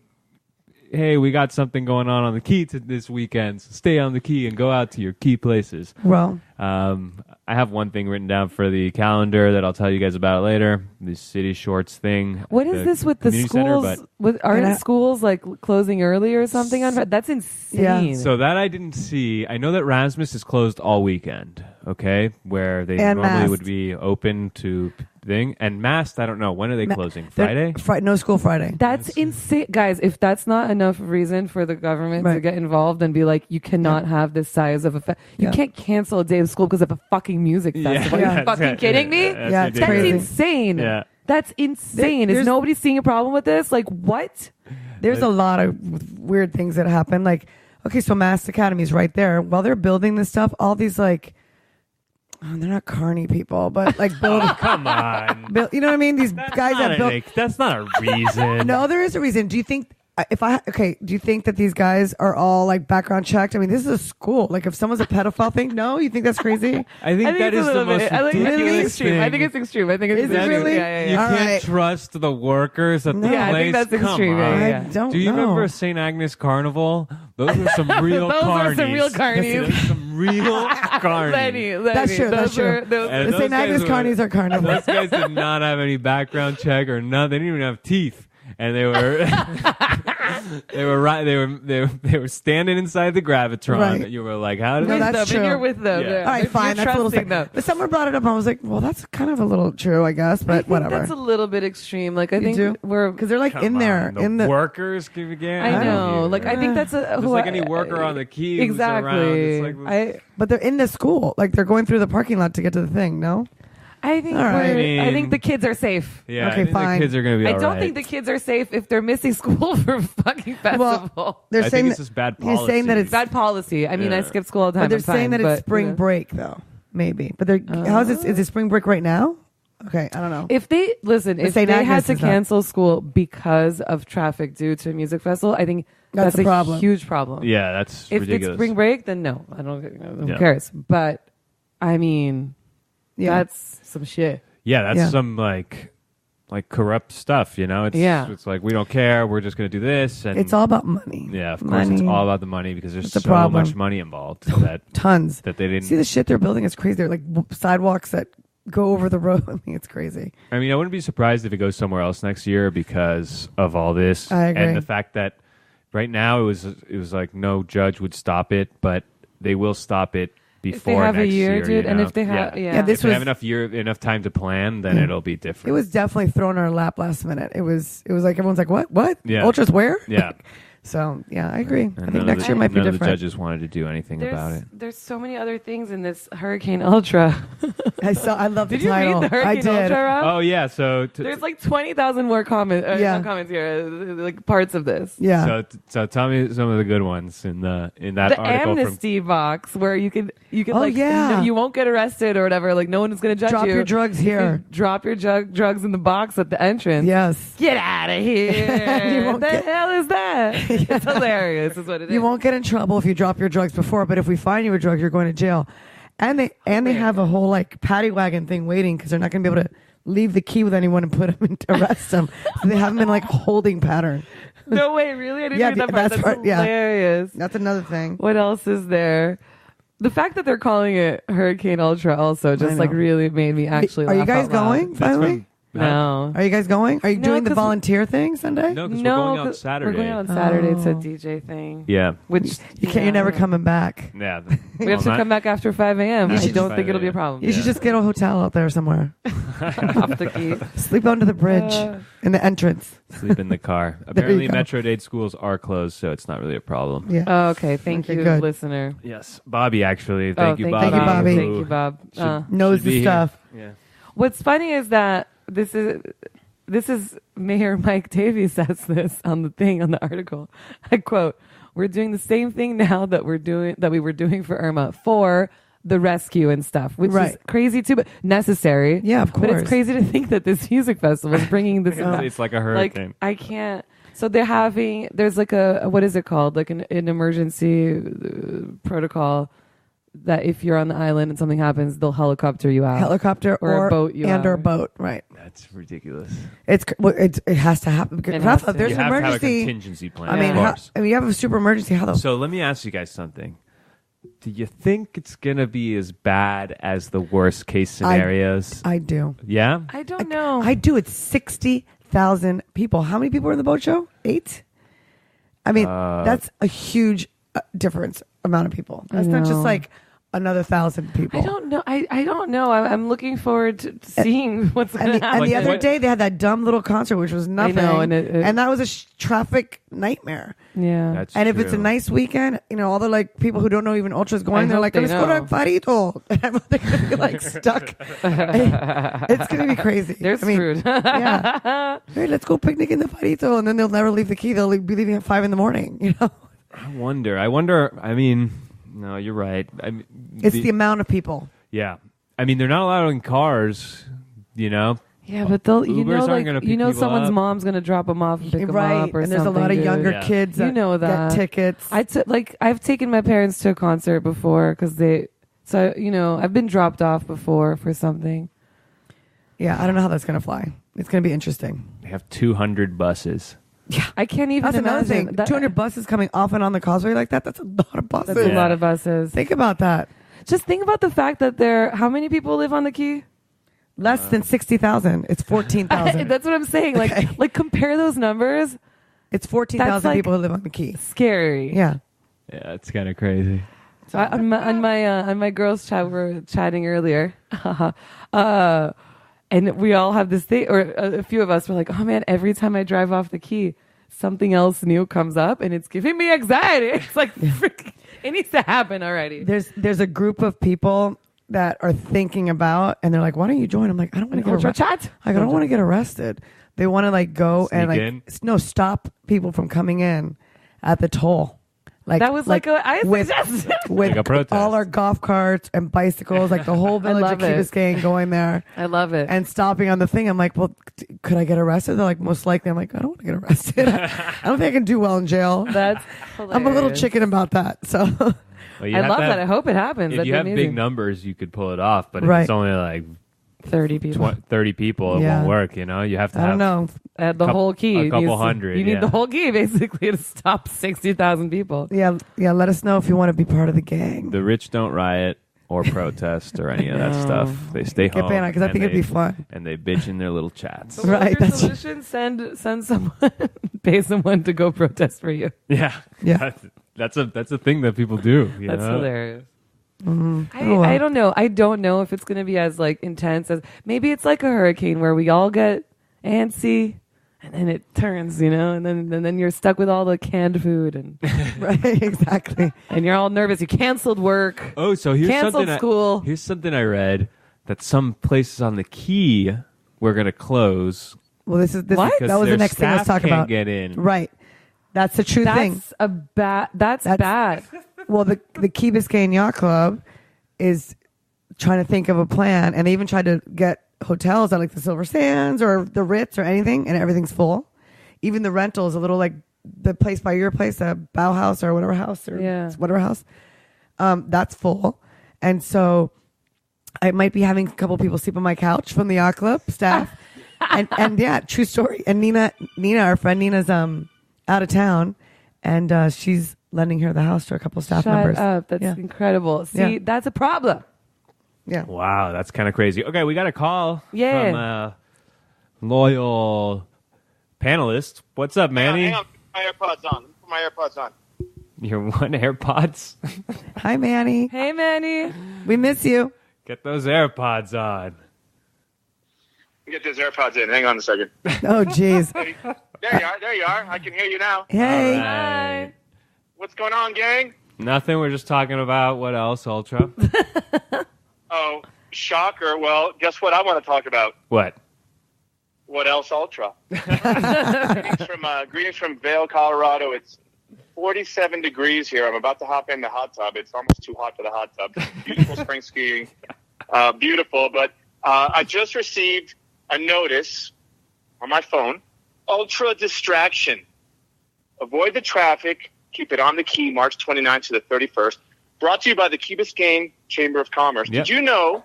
hey, we got something going on the key this weekend. So stay on the key and go out to your key places. Well, I have one thing written down for the calendar that I'll tell you guys about later. This City Shorts thing. What is this with the community center, schools? Aren't schools like closing early or something? That's insane. Yeah. So that I didn't see. I know that Rasmus is closed all weekend, okay? Where they And normally Mast. would be open to thing. And Mast, I don't know. When are they closing? they're- Friday? No school Friday. That's insane. Guys, if that's not enough reason for the government to Right. get involved and be like, you cannot have this size of a you Yeah. can't cancel a day of school because of a fucking music festival. Yeah. Are you fucking kidding me? Yeah, it's That's crazy. insane. Yeah. That's insane. Is There's- nobody seeing a problem with this? Like, what? There's a lot of weird things that happen. Like, okay, so Mass Academy is right there. While they're building this stuff, all these like, they're not carny people, but like build. Come on. You know what I mean? These guys that built. That's not a reason. No, there is a reason. Do you think? Do you think that these guys are all like background checked? I mean, this is a school. Like, if someone's a pedophile thing, no, you think that's crazy? I think that it's is a the little most bit. I think it's ridiculous extreme. thing. I think it's extreme. I think it's Is it extreme. really? Yeah, yeah, You yeah. All can't right. trust the workers at the Yeah, I place. think that's Come extreme. Yeah, on. yeah, yeah. I don't Do you know. remember St. Agnes Carnival? Those were some real Those were carnies. some real carnies. Those were some real carnies. Lenny, That's true, Those that's true. were- those- And The those St. guys Agnes were- carnies are carnival. Those guys did not have any background check or nothing. They didn't even have teeth, and they were they were standing inside the Gravitron. Right. You were like, how did No, with they? that's them, and true. you're with them. Yeah. Yeah. All right, You're fine. That's a little trusting thing. them. But someone brought it up, and I was like, well, that's kind of a little true, I guess. But I think whatever. that's a little bit extreme. Like, I You think do? we're Because they're like Come in there, on, the in the. workers give again. I don't know. care. Like, I think that's a Just who like I- any worker on the key who's Exactly. around. It's like, But they're in the school. Like, they're going through the parking lot to get to the thing, no? I think All right. I think the kids are safe. yeah, Okay, I think fine. The kids are going to be I all don't right. think the kids are safe if they're missing school for a fucking festival. They're I saying think it's that- just bad You're policy. saying that it's Bad policy. I mean, I Yeah. skip school all the time. But they're I'm saying fine, that it's but, spring you know. break, though. Maybe. But they're how's this? Is it spring break right now? Okay, I don't know. If they listen, if St. they had Agnes to is not. cancel school because of traffic due to a music festival, I think That's that's a problem. huge problem. Yeah, that's If ridiculous. it's spring break, then no, I don't. Who Yeah. cares? But I mean, Yeah. that's some shit. Yeah, that's Yeah. some like corrupt stuff, you know? It's Yeah. it's like we don't care, we're just gonna do this and It's all about money. yeah, of course it's Money. all about the money because there's That's a so problem. much money involved that Tons. that they didn't See the shit they're building is crazy. They're like sidewalks that go over the road. I mean, it's crazy. I mean, I wouldn't be surprised if it goes somewhere else next year because of all this I agree. and the fact that right now it was like no judge would stop it, but they will stop it If they before have a next year, year, dude, you and know? if they have, yeah. Yeah, this if they have was- enough time to plan, then Yeah. it'll be different. It was definitely thrown in our lap last minute. It was like everyone's like, what? Yeah. Ultras where? Yeah. So yeah, I agree. And I think none next of year might be none of the different. judges wanted to do anything about it. There's so many other things in this Hurricane Ultra. I love the Did you title. read the Hurricane I did. Ultra, Rob? Oh yeah, so There's like 20,000 more comments. Yeah. Not comments here, like parts of this. Yeah. so tell me some of the good ones in that The article amnesty box where you can Oh, like yeah. you won't get arrested or whatever. Like no one is going to judge Drop you. your drugs You here. can drop your drugs in the box at the entrance. Yes. Get out of here. You What won't the hell is that? It's hilarious is what it is. You won't get in trouble if you drop your drugs before, but if we find you with drugs, you're going to jail. And they have a whole like paddy wagon thing waiting because they're not going to be able to leave the key with anyone and put them and arrest them. So they have them in like holding pattern. No way, really? I didn't Yeah, read that part. that's That's right, yeah. hilarious. That's another thing. What else is there? The fact that they're calling it Hurricane Ultra also just I like know. really made me actually Are you laugh guys out loud. going finally? No. Are you guys going? Are you No, doing the 'cause- volunteer thing Sunday? No, because No, we're going on 'cause Saturday. We're going on Saturday. It's a Oh. DJ thing. Yeah. Which You can't. You're never coming back. Yeah. We have to come back after 5 a.m. You I should don't just- think it'll be a problem. You should just get a hotel out there somewhere. Off the key. Sleep under the bridge in the entrance. sleep in the car. you Apparently, go. Metro Dade schools are closed, so it's not really a problem. Yeah. Oh, okay. Thank Okay, you, good. listener. Yes, Bobby. Actually, thank you, Bobby. Thank you, Bobby. Thank you, Bob. Should- Knows should be the here. stuff. Yeah. What's funny is that this is Mayor Mike Davies says this on the thing on the article. I quote: "We're doing the same thing now that we were doing for Irma for the rescue and stuff, which is Right. crazy too, but necessary. Yeah, of But course. it's crazy to think that this music festival is bringing this. It's like a hurricane. Like I can't. So there's like a what is it called? Like an emergency protocol that if you're on the island and something happens, they'll helicopter you out. Helicopter Or a boat you or out. boat. Right. That's ridiculous. It has to happen. It has to. There's you an have to have a emergency. contingency plan. I mean, of how, course. I mean, you have a super emergency. How the So let me ask you guys something. Do you think it's gonna be as bad as the worst case scenarios? I do. Yeah. I don't know. I do. It's 60,000 people. How many people are in the boat show? 8. I mean, that's a huge difference amount of people. That's not just know. like another 1,000 people. I don't know. I don't know. I'm looking forward to seeing what's going to happen. And the Like, other what- day they had that dumb little concert, which was nothing. know, and it- that was a traffic nightmare. Yeah. That's And if it's a true. nice weekend, all the like people who don't know even Ultra's going, I they're hope like, they let's go know. to Farito. And they're going to be like stuck. It's going to be crazy. They're screwed. Yeah. Hey, let's go picnic in the Farito. And then they'll never leave the key. They'll be leaving at 5 a.m. I wonder. I mean, no, you're right. I mean, It's the amount of people. yeah. I mean, they're not allowed in cars. Yeah, but they'll Ubers aren't gonna pick people someone's up. mom's gonna drop them off and pick them Right. up or And there's a something, lot of dude. younger Yeah. kids You that know that. get tickets. I've taken my parents to a concert before because I've been dropped off before for something. Yeah, I don't know how that's going to fly. It's going to be interesting. They have 200 buses. I can't even That's another imagine. thing. That- 200 buses coming off and on the causeway like that. That's a lot of buses. That's a Yeah. lot of buses. Think about that. Just think about the fact that how many people live on the Key? Less than 60,000. It's 14,000. That's what I'm saying. Okay. Like compare those numbers. It's 14,000 That's like- people who live on the Key. Scary. Yeah. Yeah, it's kind of crazy. So on my girls' chat, we were chatting earlier, and we all have this thing, or a few of us were like, "Oh man, every time I drive off the Key, something else new comes up, and it's giving me anxiety." It's like, freaking, it needs to happen already. There's a group of people that are thinking about, and they're like, "Why don't you join?" I'm like, "I don't want to get Ultra arrested. chat. I don't want to get arrested." They want to like go and Sneak like in? stop people from coming in at the toll. Like That was like I with suggested. with Like a protest. all our golf carts and bicycles, like the whole village of love Key it. Biscayne going there I love it. and stopping on the thing. I'm like, well, could I get arrested? They're like, most likely. I'm like, I don't want to get arrested. I don't think I can do well in jail. That's I'm a little hilarious. chicken about that. So Well, you I have love to have- that. I hope it happens. If That'd you be have amazing. big numbers, you could pull it off. But if Right. it's only like 30 people. 30 people, it Yeah. won't work. You have to I have. don't know. The whole Key. a couple needs to- hundred, You need yeah. the whole Key basically to stop 60,000 people. Yeah. Let us know if you want to be part of the gang. The rich don't riot or protest or any of that No. stuff. They stay Get home. banned because I and think it'd they- be fun. And they bitch in their little chats. So what's Right, your that's- solution? Send someone, pay someone to go protest for you. Yeah, Yeah. That's a thing that people do. That's hilarious. Oh, I well. don't know. I don't know if it's going to be as like intense as maybe it's like a hurricane where we all get antsy and then it turns, and then you're stuck with all the canned food and Right. Exactly. and you're all nervous. You canceled work. Oh, so here's Canceled something. school. Here's something I read. that some places on the Key were going to close. Well, this What? because that was the their next thing I was staff talking can't about. get in. Right. That's the true thing. That's bad. Well, the Key Biscayne Yacht Club is trying to think of a plan, and they even tried to get hotels at like the Silver Sands or the Ritz or anything, and everything's full. Even the rentals, a little like the place by your place, the Bauhaus or whatever house or whatever house, that's full. And so I might be having a couple people sleep on my couch from the yacht club staff. and yeah, true story. And Nina, our friend Nina's out of town, and she's lending her the house to a couple staff members. Shut up. That's incredible. See, that's a problem. Yeah. Wow, that's kind of crazy. Okay, we got a call Yeah. from a loyal panelist. What's up, Manny? Hang on. My AirPods on. Put my AirPods on. Your one AirPods? Hi, Manny. Hey, Manny. We miss you. Get those AirPods on. Get those AirPods in. Hang on a second. Oh, jeez. There you are. There you are. I can hear you now. Hey. All right. What's going on, gang? Nothing. We're just talking about what else, Ultra? Oh, shocker. Well, guess what I want to talk about? What? What else, Ultra? Greetings from Vail, Colorado. It's 47 degrees here. I'm about to hop in the hot tub. It's almost too hot for the hot tub. Beautiful spring skiing. Beautiful. But I just received a notice on my phone. Ultra distraction. Avoid the traffic. Keep it on the Key, March 29th to the 31st. Brought to you by the Key Biscayne Chamber of Commerce. Yep. Did you know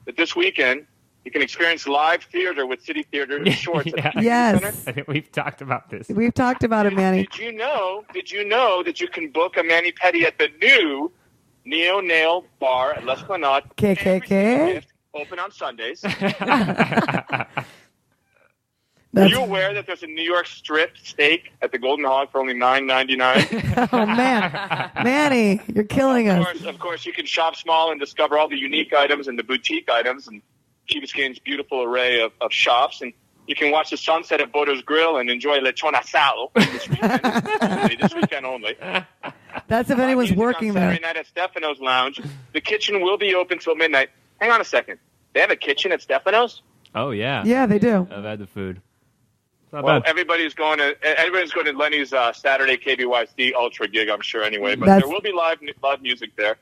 that this weekend you can experience live theater with City Theater Shorts? Yeah. At the Yes. Center? I think we've talked about this. We've talked about it, Manny. Did you know that you can book a mani-pedi at the new Neo Nail Bar at L'Esplanade? KKK. Open on Sundays. Are you aware that there's a New York strip steak at the Golden Hog for only $9.99? Oh, man. Manny, you're killing us. Of course, you can shop small and discover all the unique items and the boutique items and Key Biscayne's beautiful array of shops. And you can watch the sunset at Bodo's Grill and enjoy lechon asado this weekend only. That's if anyone's Music working on there. Saturday night at Stefano's Lounge. The kitchen will be open till midnight. Hang on a second. They have a kitchen at Stefano's? Oh, yeah. Yeah, they do. I've had the food. Not Well, bad. everybody's going to Lenny's Saturday KBYC Ultra gig, I'm sure, anyway. But That's- there will be live music there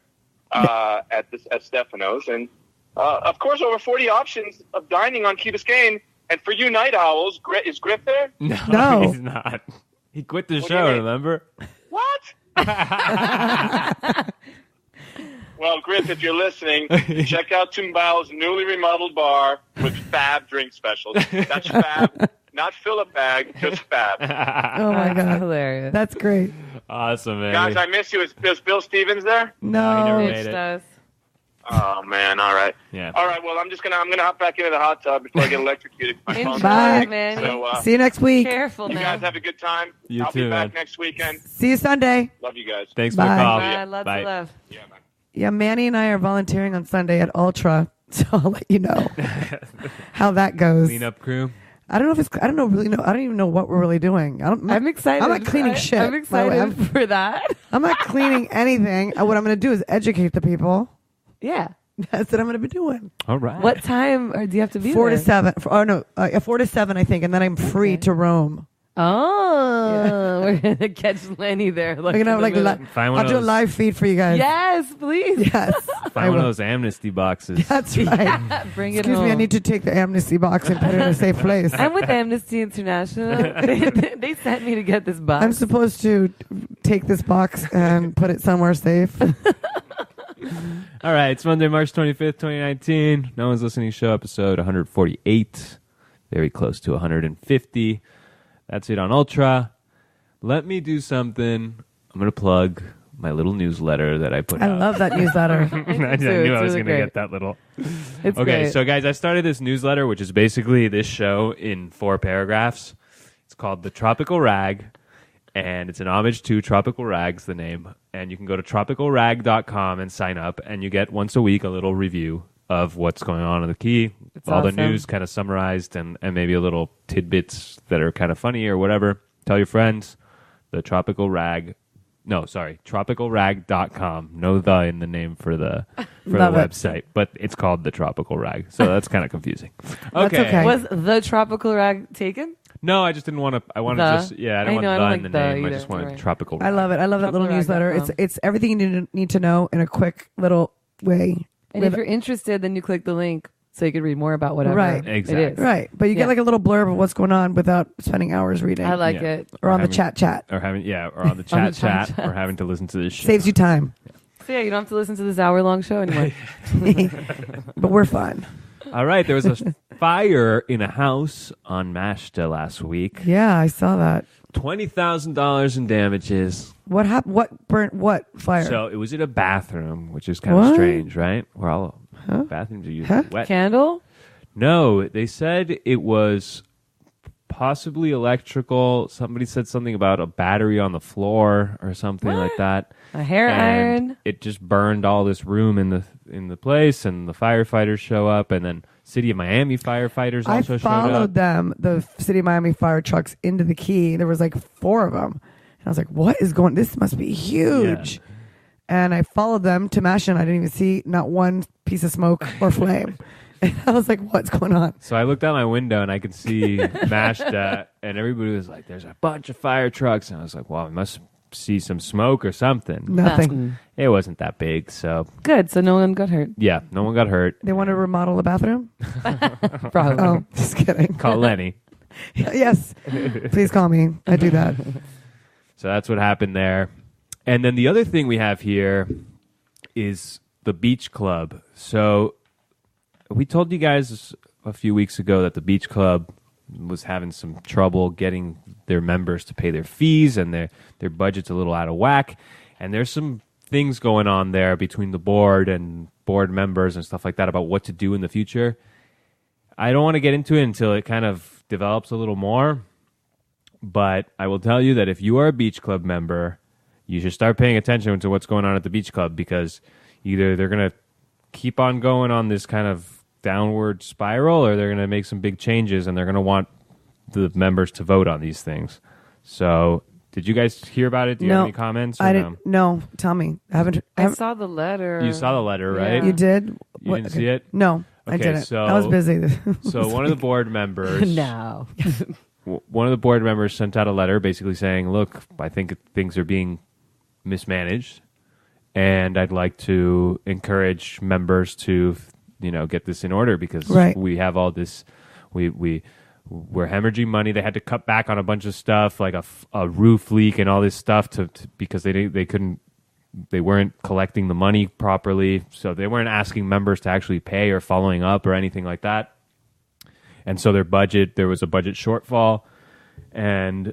at Stefano's. And, of course, over 40 options of dining on Key Biscayne. And for you night owls, is Griff there? No. He's not. He quit the What do show, you mean? remember? What? Well, Griff, if you're listening, check out Tumbao's newly remodeled bar with fab drink specials. That's fab, not fill a bag, just fab. Oh, my That's God. hilarious. That's great. Awesome, man. Guys, I miss you. Is Bill Stevens there? he never No. made Bitched it. us. Oh man! All right. Yeah. All right. Well, I'm gonna hop back into the hot tub before I get electrocuted. My phone's Enjoy, Bye. Manny. So, See you next week. Careful you now. guys have a good time. You I'll too, be back man. next weekend. See you Sunday. Love you guys. Thanks for the Bye. call. Bye. Lots Bye. of love. Yeah, man. Yeah, Manny and I are volunteering on Sunday at Ultra, so I'll let you know how that goes. Cleanup crew. I don't know if it's. I don't know. Really know. I don't even know what we're really doing. I'm excited. I'm not cleaning shit. I'm by the way. excited for that. I'm not cleaning anything. What I'm going to do is educate the people. Yeah. That's what I'm going to be doing. All right. What time do you have to be 4 to there? 7. 4 to 7, I think, and then I'm free Okay. to roam. Oh, we're gonna catch Lenny there. I'm gonna have like Find one I'll of do a those- live feed for you guys. yes, please. Yes. I Find one of will. those amnesty boxes. That's right. Bring it Excuse home. me, I need to take the amnesty box and put it in a safe place. I'm with Amnesty International. They sent me to get this box. I'm supposed to take this box and put it somewhere safe. All right, it's Monday, March 25th, 2019. No One's Listening Show, episode 148. Very close to 150. That's it on Ultra. Let me do something. I'm going to plug my little newsletter that I put I out. love that newsletter. I too. knew It's I was really going to great. get that little. It's Okay, great. so guys, I started this newsletter, which is basically this show in 4 paragraphs. It's called The Tropical Rag, and it's an homage to Tropical Rags, the name. And you can go to tropicalrag.com and sign up, and you get once a week a little review of what's going on in the Key. It's all awesome. the news kind of summarized, and maybe a little tidbits that are kind of funny or whatever. Tell your friends, the Tropical Rag tropicalrag.com. No the in the name for the Love it. website, but it's called the Tropical Rag. So that's kind of confusing. That's okay. Was the tropical rag taken? No, I just didn't want to. I wanted The? to just I don't I want know, I the don't in the like the name. I either. just wanted Right. Tropical. I love it. I love that little newsletter. It's everything you need to know in a quick little way. And if you're interested, then you click the link so you can read more about whatever Right. Exactly. it is. Right, but you Yeah. get like a little blurb of what's going on without spending hours reading. I like Yeah. it. or on the having- chat. or having or on the On the chat chat. or having to listen to this shit. Saves you time, So yeah, you don't have to listen to this hour-long show anymore. but we're fun. All right, there was a fire in a house on Mashta last week. Yeah, I saw that. $20,000 in damages. What happened? What burnt? What fire? So it was in a bathroom, which is kind of What? strange, right? Where all bathrooms are usually wet. Candle? No, they said it was possibly electrical. Somebody said something about a battery on the floor or something like that. A hair And iron? it just burned all this room in the place, and the firefighters show up, and then City of Miami firefighters I also showed followed up. them, the City of Miami fire trucks, into the key. There was like 4 of them, and I was like, "What is going? This must be huge." And I followed them to Mash, and I didn't even see not one piece of smoke or flame. And I was like, "What's going on?" So I looked out my window and I could see Mashta, and everybody was like, "There's a bunch of fire trucks," and I was like, "Well, I must see some smoke or something." Nothing. It wasn't that big, so Good, so no one got hurt. yeah, no one got hurt. They want to remodel the bathroom. Probably. Oh, just kidding. Call Lenny. Yes, please call me. I do that. So that's what happened there. And then the other thing we have here is the beach club. So we told you guys a few weeks ago that the beach club was having some trouble getting their members to pay their fees, and their budget's a little out of whack. And there's some things going on there between the board and board members and stuff like that about what to do in the future. I don't want to get into it until it kind of develops a little more. But I will tell you that if you are a beach club member, you should start paying attention to what's going on at the beach club, because either they're going to keep on going on this kind of downward spiral, or they're going to make some big changes, and they're going to want the members to vote on these things. So did you guys hear about it? Do you have any comments? Or I didn't. No, tell me. I haven't. I saw the letter. You saw the letter, right? You did. You didn't see it? No, I Okay, didn't. so- I was busy. So one of the board members, No. one of the board members sent out a letter basically saying, "Look, I think things are being mismanaged, and I'd like to encourage members to, get this in order, because Right. we have all this, we're hemorrhaging money. They had to cut back on a bunch of stuff, like a roof leak and all this stuff, because they weren't collecting the money properly, so they weren't asking members to actually pay or following up or anything like that." And so there was a budget shortfall, and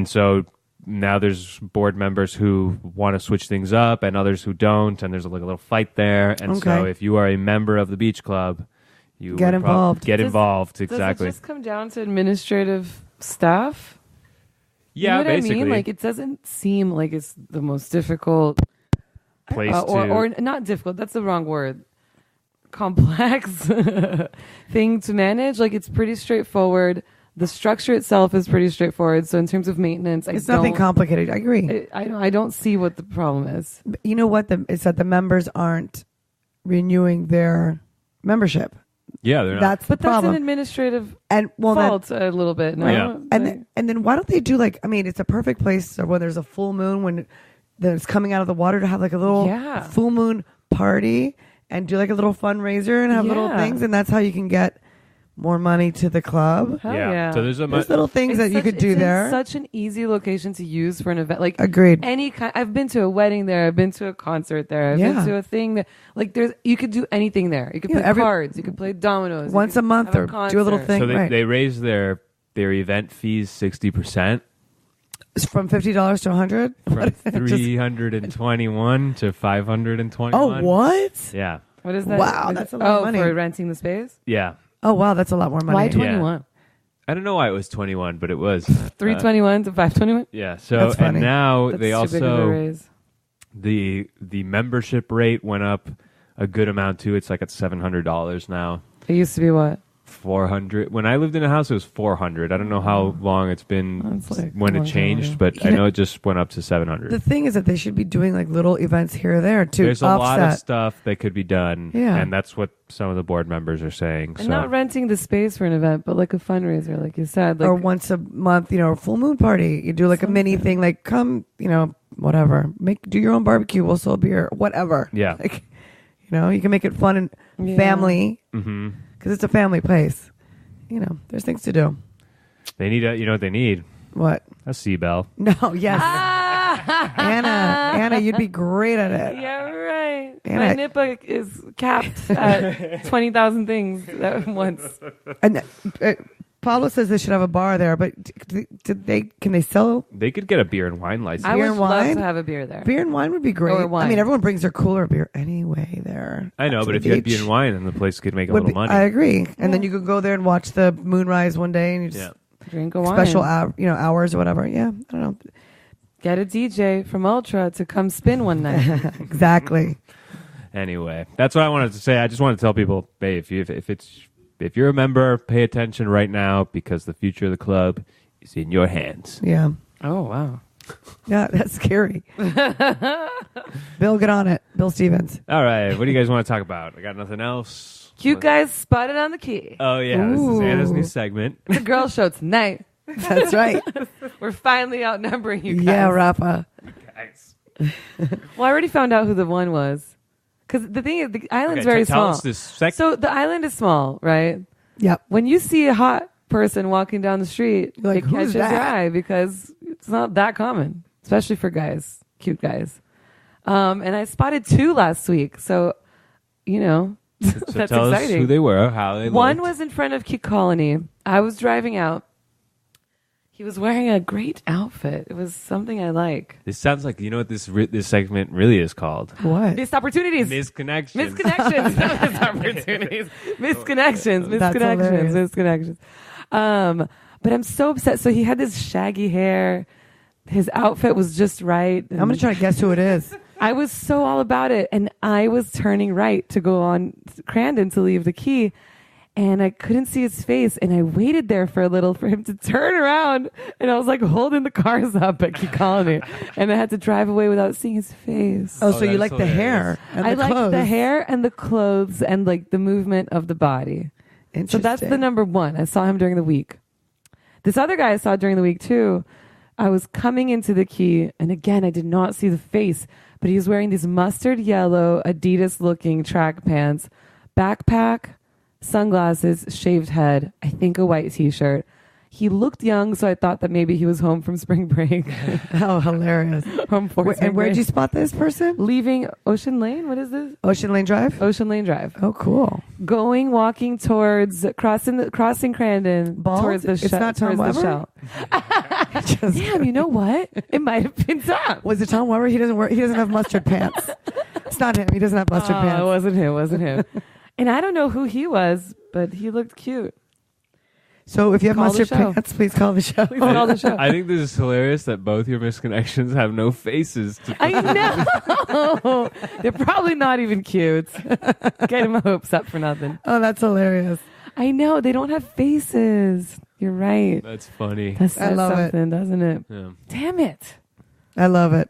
so now there's board members who want to switch things up and others who don't, and there's like a little fight there. And so Okay. if you are a member of the beach club, you Get would involved. Get Does- involved, Does exactly. it just come down to administrative staff? Yeah, You know what basically. I mean? Like, it doesn't seem like it's the most difficult Place or not difficult. That's the wrong word. Complex thing to manage. Like, it's pretty straightforward. The structure itself is pretty straightforward. So in terms of maintenance, It's nothing complicated. I agree. I don't see what the problem is. But you know what? It's that the members aren't renewing their membership. Yeah, they're not. That's the But that's problem. an administrative And well, fault a little bit. No? Yeah. and then why don't they do it's a perfect place when there's a full moon when it's coming out of the water to have like a little Yeah. full moon party and do like a little fundraiser and have little Yeah. things, and that's how you can get more money to the club. Hell yeah. So there's There's little things that you could do it's there. Such an easy location to use for an event. Like Agreed. any kind. I've been to a wedding there. I've been to a concert there. I've Yeah. been to a thing that you could do anything there. You could Yeah, play cards. You could play dominoes. you Once could a month have or do a little concert. thing. So right. they raised their event fees 60%. It's from $50 to $100. From 321 to 521. Oh, what? Yeah. What is that? Wow, that's a lot of money. for renting the space. Yeah. Oh wow, that's a lot more money. Why Yeah. 21? I don't know why it was 21, but it was 321 to 521. yeah. So That's funny. and now That's they too big of a also raise. the membership rate went up a good amount too. It's like at $700 now. It used to be what? 400. When I lived in a house, it was 400. I don't know how long it's been That's like when a it long changed, time but You I know- know it just went up to 700. The thing is that they should be doing like little events here or there to There's a offset. lot of stuff that could be done, Yeah. and that's what some of the board members are saying. And So not renting the space for an event, but like a fundraiser, like you said. Like, or once a month, a full moon party. You do like a mini thing, like come, whatever. Do your own barbecue. We'll sell beer, whatever. Yeah. Like, you can make it fun and Yeah. family hmm because it's a family place. There's things to do. they need you know what they need? What? A seabell. No, yes. Anna, you'd be great at it. yeah, right. And My I- nippa is capped at 20,000 things at once. And Pablo says they should have a bar there, but can they sell They could get a beer and wine license. I Beer would and love wine? to have a beer there. beer and wine would be great. Or wine. I mean, everyone brings their cooler beer anyway there. I know, to but the if you had beach. beer and wine, then the place could make a Would little be- money. I agree. And then you could go there and watch the moonrise one day and you just Yeah. Drink a wine. special hours or whatever. Yeah, I don't know. Get a DJ from Ultra to come spin one night. Exactly. Anyway, that's what I wanted to say. I just want to tell people, hey, if you're a member, pay attention right now because the future of the club is in your hands. Yeah. Oh, wow. Yeah, that's scary. Bill, get on it. Bill Stevens. All right, what do you guys want to talk about? I got nothing else. Cute guys spotted on the key. Oh yeah, this is Anna's new Ooh. segment. It's a girl show tonight. That's right. We're finally outnumbering you guys. Yeah, Rafa. Guys. Well, I already found out who the one was. Because the thing is, the island's very tell small. us this So the island is small, right? Yep. When you see a hot person walking down the street, You're like, it "Who's catches your that?" eye because it's not that common, especially for guys, cute guys. And I spotted 2 last week, so So that's tell us exciting. who they were, how they One looked. was in front of Key Colony. I was driving out. He was wearing a great outfit. It was something I like. This sounds like what this segment really is called. What? Missed opportunities. Misconnection. Misconnections. Not missed opportunities. Misconnections. That's hilarious. Misconnections. But I'm so upset. So he had this shaggy hair. His outfit was just right. I'm going to try to guess who it is. I was so all about it. And I was turning right to go on Crandon to leave the key. And I couldn't see his face. And I waited there for a little for him to turn around. And I was like holding the cars up at Key Colony. And I had to drive away without seeing his face. Oh, so you that's like the hair and I the like clothes. the hair and the clothes and like the movement of the body. So that's the Interesting. number one. I saw him during the week. This other guy I saw during the week too. I was coming into the key, and again, I did not see the face, but he was wearing these mustard yellow Adidas looking track pants, backpack, sunglasses, shaved head, I think a white t-shirt. He looked young, so I thought that maybe he was home from spring break. Oh, hilarious. Home for spring And where'd break. you spot this person? Leaving Ocean Lane? What is this? Ocean Lane Drive? Ocean Lane Drive. Oh, cool. Walking towards crossing Crandon Bald? towards the It's not Tom towards the Weber? shell. Damn, you know what? It might have been Tom. Was it Tom Weber? He doesn't have mustard pants. It's not him. He doesn't have mustard It pants. wasn't him. And I don't know who he was, but he looked cute. So if you have Call the mustard show. pants, please call the show. Please call the show. I think this is hilarious that both your misconnections have no faces. I know. They're probably not even cute. Getting my hopes up for nothing. Oh, that's hilarious. I know. They don't have faces. You're right. That's funny. That says love it. something, doesn't it? Yeah. Damn it. I love it.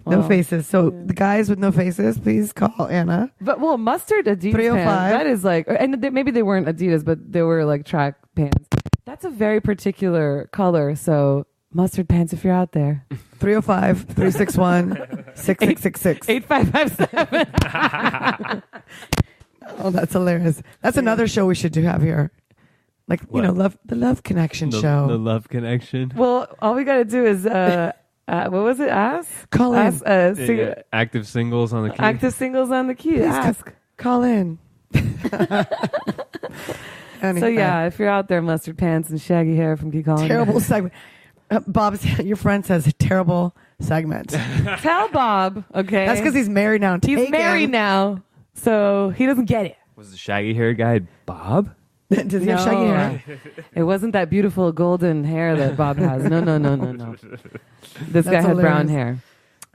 No Wow. faces. So the guys with no faces, please call Anna. But mustard Adidas 305. pants. That is like, and maybe they weren't Adidas, but they were like track pants. That's a very particular color. So mustard pants, if you're out there, 305-361-6666. 8557. Oh, that's hilarious. That's another show we should have here. Like, What? the Love Connection The show. love connection. Well, all we got to do is, what was it? Ask? Call in. Ask, Yeah, active singles on the key. active singles on the key. Please Ask. Call in. So yeah, if you're out there, mustard pants and shaggy hair from Key Colony. Terrible segment. Bob, your friend says a terrible segment. Tell Bob, okay? That's because he's married now. he's Take married him. now, so he doesn't get it. Was the shaggy haired guy Bob? Does he have shaggy No. hair? It wasn't that beautiful golden hair that Bob has. No. This guy That's had brown hilarious. hair.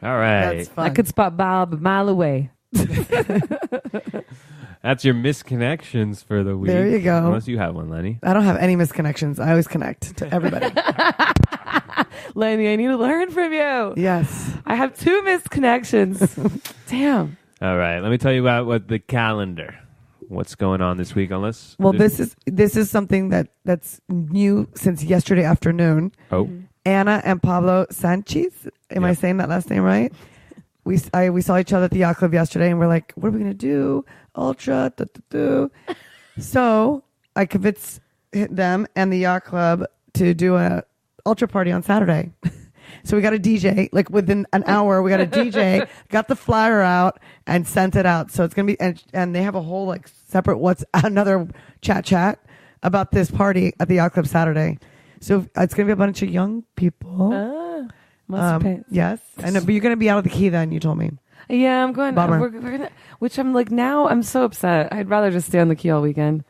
All right. That's fun. I could spot Bob a mile away. That's your misconnections for the week. There you go. Unless you have one, Lenny. I don't have any misconnections. I always connect to everybody. Lenny, I need to learn from you. Yes. I have 2 missed connections. Damn. All right. Let me tell you about what the calendar. What's going on this week? Unless Well, this is something that's new since yesterday afternoon. Oh. Anna and Pablo Sanchez. Am I Yep. saying that last name right? We saw each other at the yacht club yesterday, and we're like, "What are we gonna do? Ultra." So I convinced them and the yacht club to do a ultra party on Saturday. So we got a DJ. Like within an hour, we got a DJ. Got the flyer out and sent it out. So it's gonna be and they have a whole like separate another chat about this party at the yacht club Saturday. So it's gonna be a bunch of young people. Yes, I know, but you're gonna be out of the key then. You told me. Yeah, I'm going. Bummer. We're gonna, which I'm like now. I'm so upset. I'd rather just stay on the key all weekend.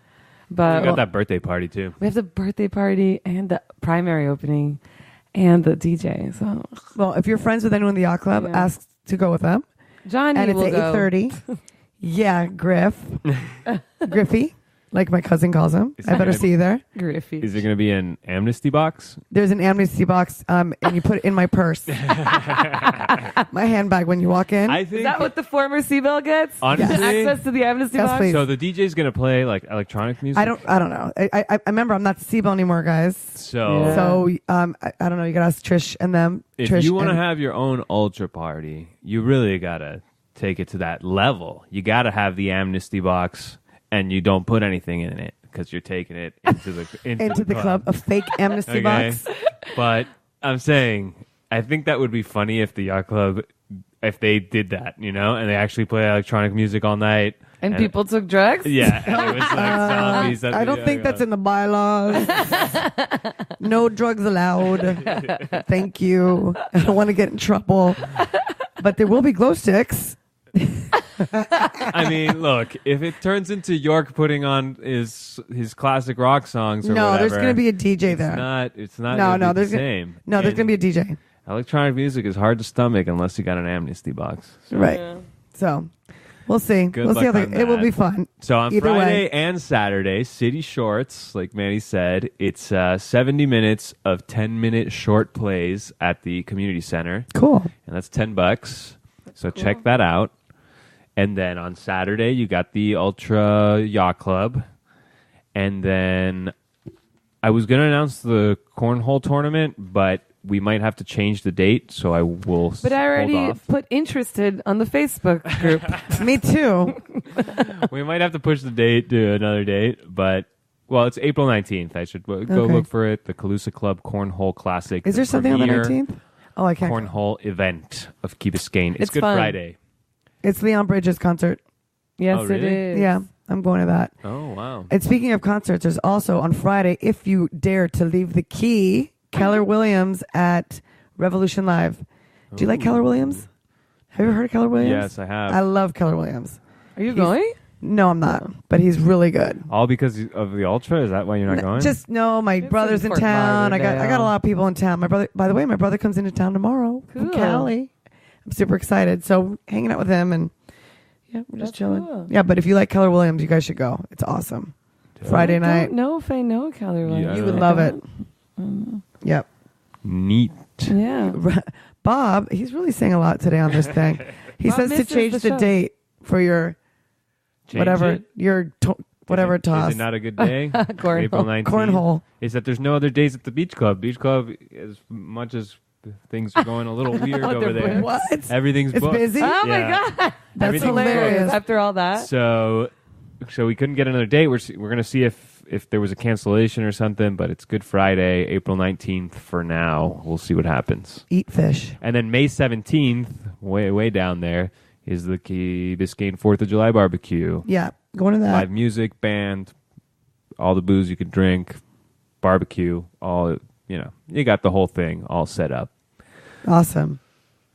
But We got that birthday party too. we have the birthday party and the primary opening and the DJ. So Well, if you're friends with anyone in the yacht club, Yeah. ask to go with them. Johnny And it's will at go. 8:30. Yeah, Griffy, like my cousin calls him. Is I that better gonna see you there. Griffey. Is there going to be an amnesty box? There's an amnesty box, and you put it in my purse, my handbag when you walk in. I think Is that what the former Seabell gets? Honestly- Access to the amnesty Yes, box? please. so. The DJ's going to play like electronic music. I don't know. I remember I'm not the Seabell anymore, guys. So Yeah. So I don't know. You gotta ask Trish and them. if Trish you want to and- have your own ultra party, you really got to take it to that level. You got to have the amnesty box, and you don't put anything in it because you're taking it into the club, a fake amnesty Okay. box. But I'm saying, I think that would be funny if the yacht club, if they did that, and they actually play electronic music all night. and people took drugs? Yeah, and it was like zombies. At I the don't think yacht that's in club. the bylaws. No drugs allowed. Thank you. I don't want to get in trouble. But there will be glow sticks. I mean, look, if it turns into York putting on his classic rock songs or No, whatever, there's going to be a DJ there. It's not No, gonna no, be there's the gonna- same. No, there's And going to be a DJ. electronic music is hard to stomach unless you got an amnesty box. Right. Yeah. So we'll see. Good We'll see luck how on it will that. be fun. So on Either Friday way. and Saturday, City Shorts, like Manny said, it's 70 minutes of 10-minute short plays at the community center, Cool. and that's $10. So check that out. And then on Saturday, you got the Ultra Yacht Club, and then I was going to announce the cornhole tournament, but we might have to change the date, so I will. But I already hold off. put interested on the Facebook group. Me too. We might have to push the date to another date, but well, it's April 19th. I should go Okay. look for it. The Calusa Club Cornhole Classic. Is there something on the premier 19th? Oh, I can't. Cornhole event of Key Biscayne. It's It's Good fun. Friday. It's Leon Bridges' concert. Yes, Oh, it really? is. Yeah, I'm going to that. Oh wow! And speaking of concerts, there's also on Friday, if you dare to leave the key, Keller Williams at Revolution Live. Do you like Ooh. Keller Williams? Have you ever heard of Keller Williams? Yes, I have. I love Keller Williams. Are you He's- going? No, I'm not, but he's really good. All because of the Ultra? Is that why you're not going? Just no, my It's brother's in in Fort town. I got Lauderdale. a lot of people in town. My brother, by the way, my brother comes into town tomorrow from Cool. Cali. I'm super excited. So hanging out with him and yeah, we're just That's chilling. cool. Yeah, but if you like Keller Williams, you guys should go. It's awesome. Friday I night. don't know if I know Keller Williams. Yeah, You I would don't love it. Yep. Neat. Yeah. Bob, he's really saying a lot today on this thing. He Bob says to misses change the the show. date for your Change whatever it? your whatever Is toss. it not a good day? Cornhole. April 19th. Cornhole. Is that there's no other days at the Beach Club. Beach Club, as much as things are going a little weird over there. What? Everything's It's booked. busy? Oh my Yeah. God. That's Everything's hilarious. booked. After all that. So we couldn't get another date. We're going to see if there was a cancellation or something, but it's Good Friday, April 19th for now. We'll see what happens. Eat fish. And then May 17th, way down there, is the Key Biscayne 4th of July barbecue. Yeah, going to that. Live music, band, all the booze you could drink, barbecue, all, you got the whole thing all set up. Awesome.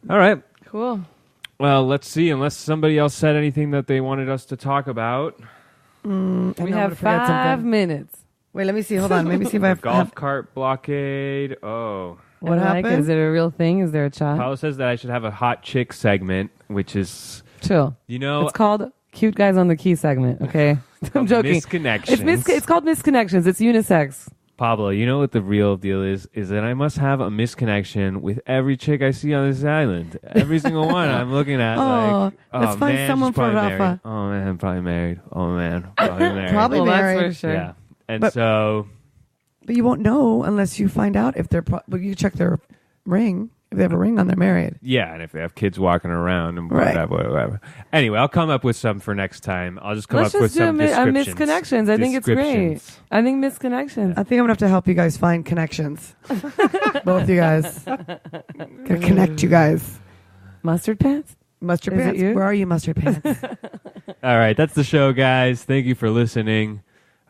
All right. Cool. Well, let's see. Unless somebody else said anything that they wanted us to talk about. I know We I'm have gonna forget 5 something. minutes. Wait, let me see. Hold on. Let me see if I have Golf cart blockade. Oh. What I like it. happened? Is it a real thing? Is there a chat? Paulo says that I should have a hot chick segment, which is, Chill. you know, It's called cute guys on the key segment. Okay, I'm joking. Misconnections. It's called misconnections. It's unisex. Pablo, you know what the real deal is? Is that I must have a misconnection with every chick I see on this island. Every single one I'm looking at. Let's find man, someone she's probably for married. Rafa. Oh man, probably married. Oh man, probably married. Probably Well, married. that's for sure. Yeah. And But- so, But you won't know unless you find out if they're. You check their ring. If they have a ring on, they're married. yeah, and if they have kids walking around and Right. whatever. Anyway, I'll come up with some for next time. I'll just come Let's up with just do some a descriptions. misconnections. I think it's great. Descriptions. I think misconnections. I think I'm gonna have to help you guys find connections. Both you guys. Gonna connect you guys. Mustard pants. Mustard Is it pants. you? Where are you, mustard pants? All right, that's the show, guys. Thank you for listening.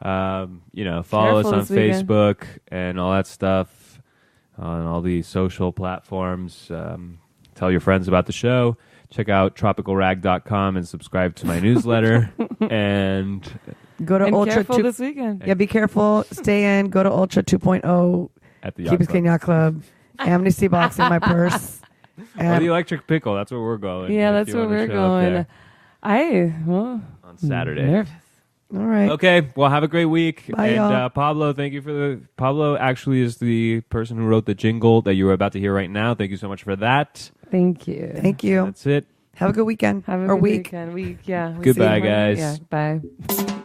Follow Careful us on this weekend. Facebook and all that stuff on all the social platforms. Tell your friends about the show. Check out tropicalrag.com and subscribe to my newsletter. And Go to And Ultra careful 2. this weekend. Yeah, be careful. Stay in. Go to Ultra 2.0. at the Keep Yacht Us King Club. Yacht Club. Amnesty box in my purse. Or And the Electric Pickle. That's where we're going. Yeah, if that's you where wanna we're show up going. there Well, on Saturday. nervous. all right. Okay, well, have a great week. Bye, and y'all. Pablo, thank you for the. Pablo actually is the person who wrote the jingle that you were about to hear right now. Thank you so much for that. Thank you. Thank you. That's it. Have a good weekend Have a or good week. weekend. Yeah. We'll Goodbye, see you tomorrow. guys. Yeah. Bye.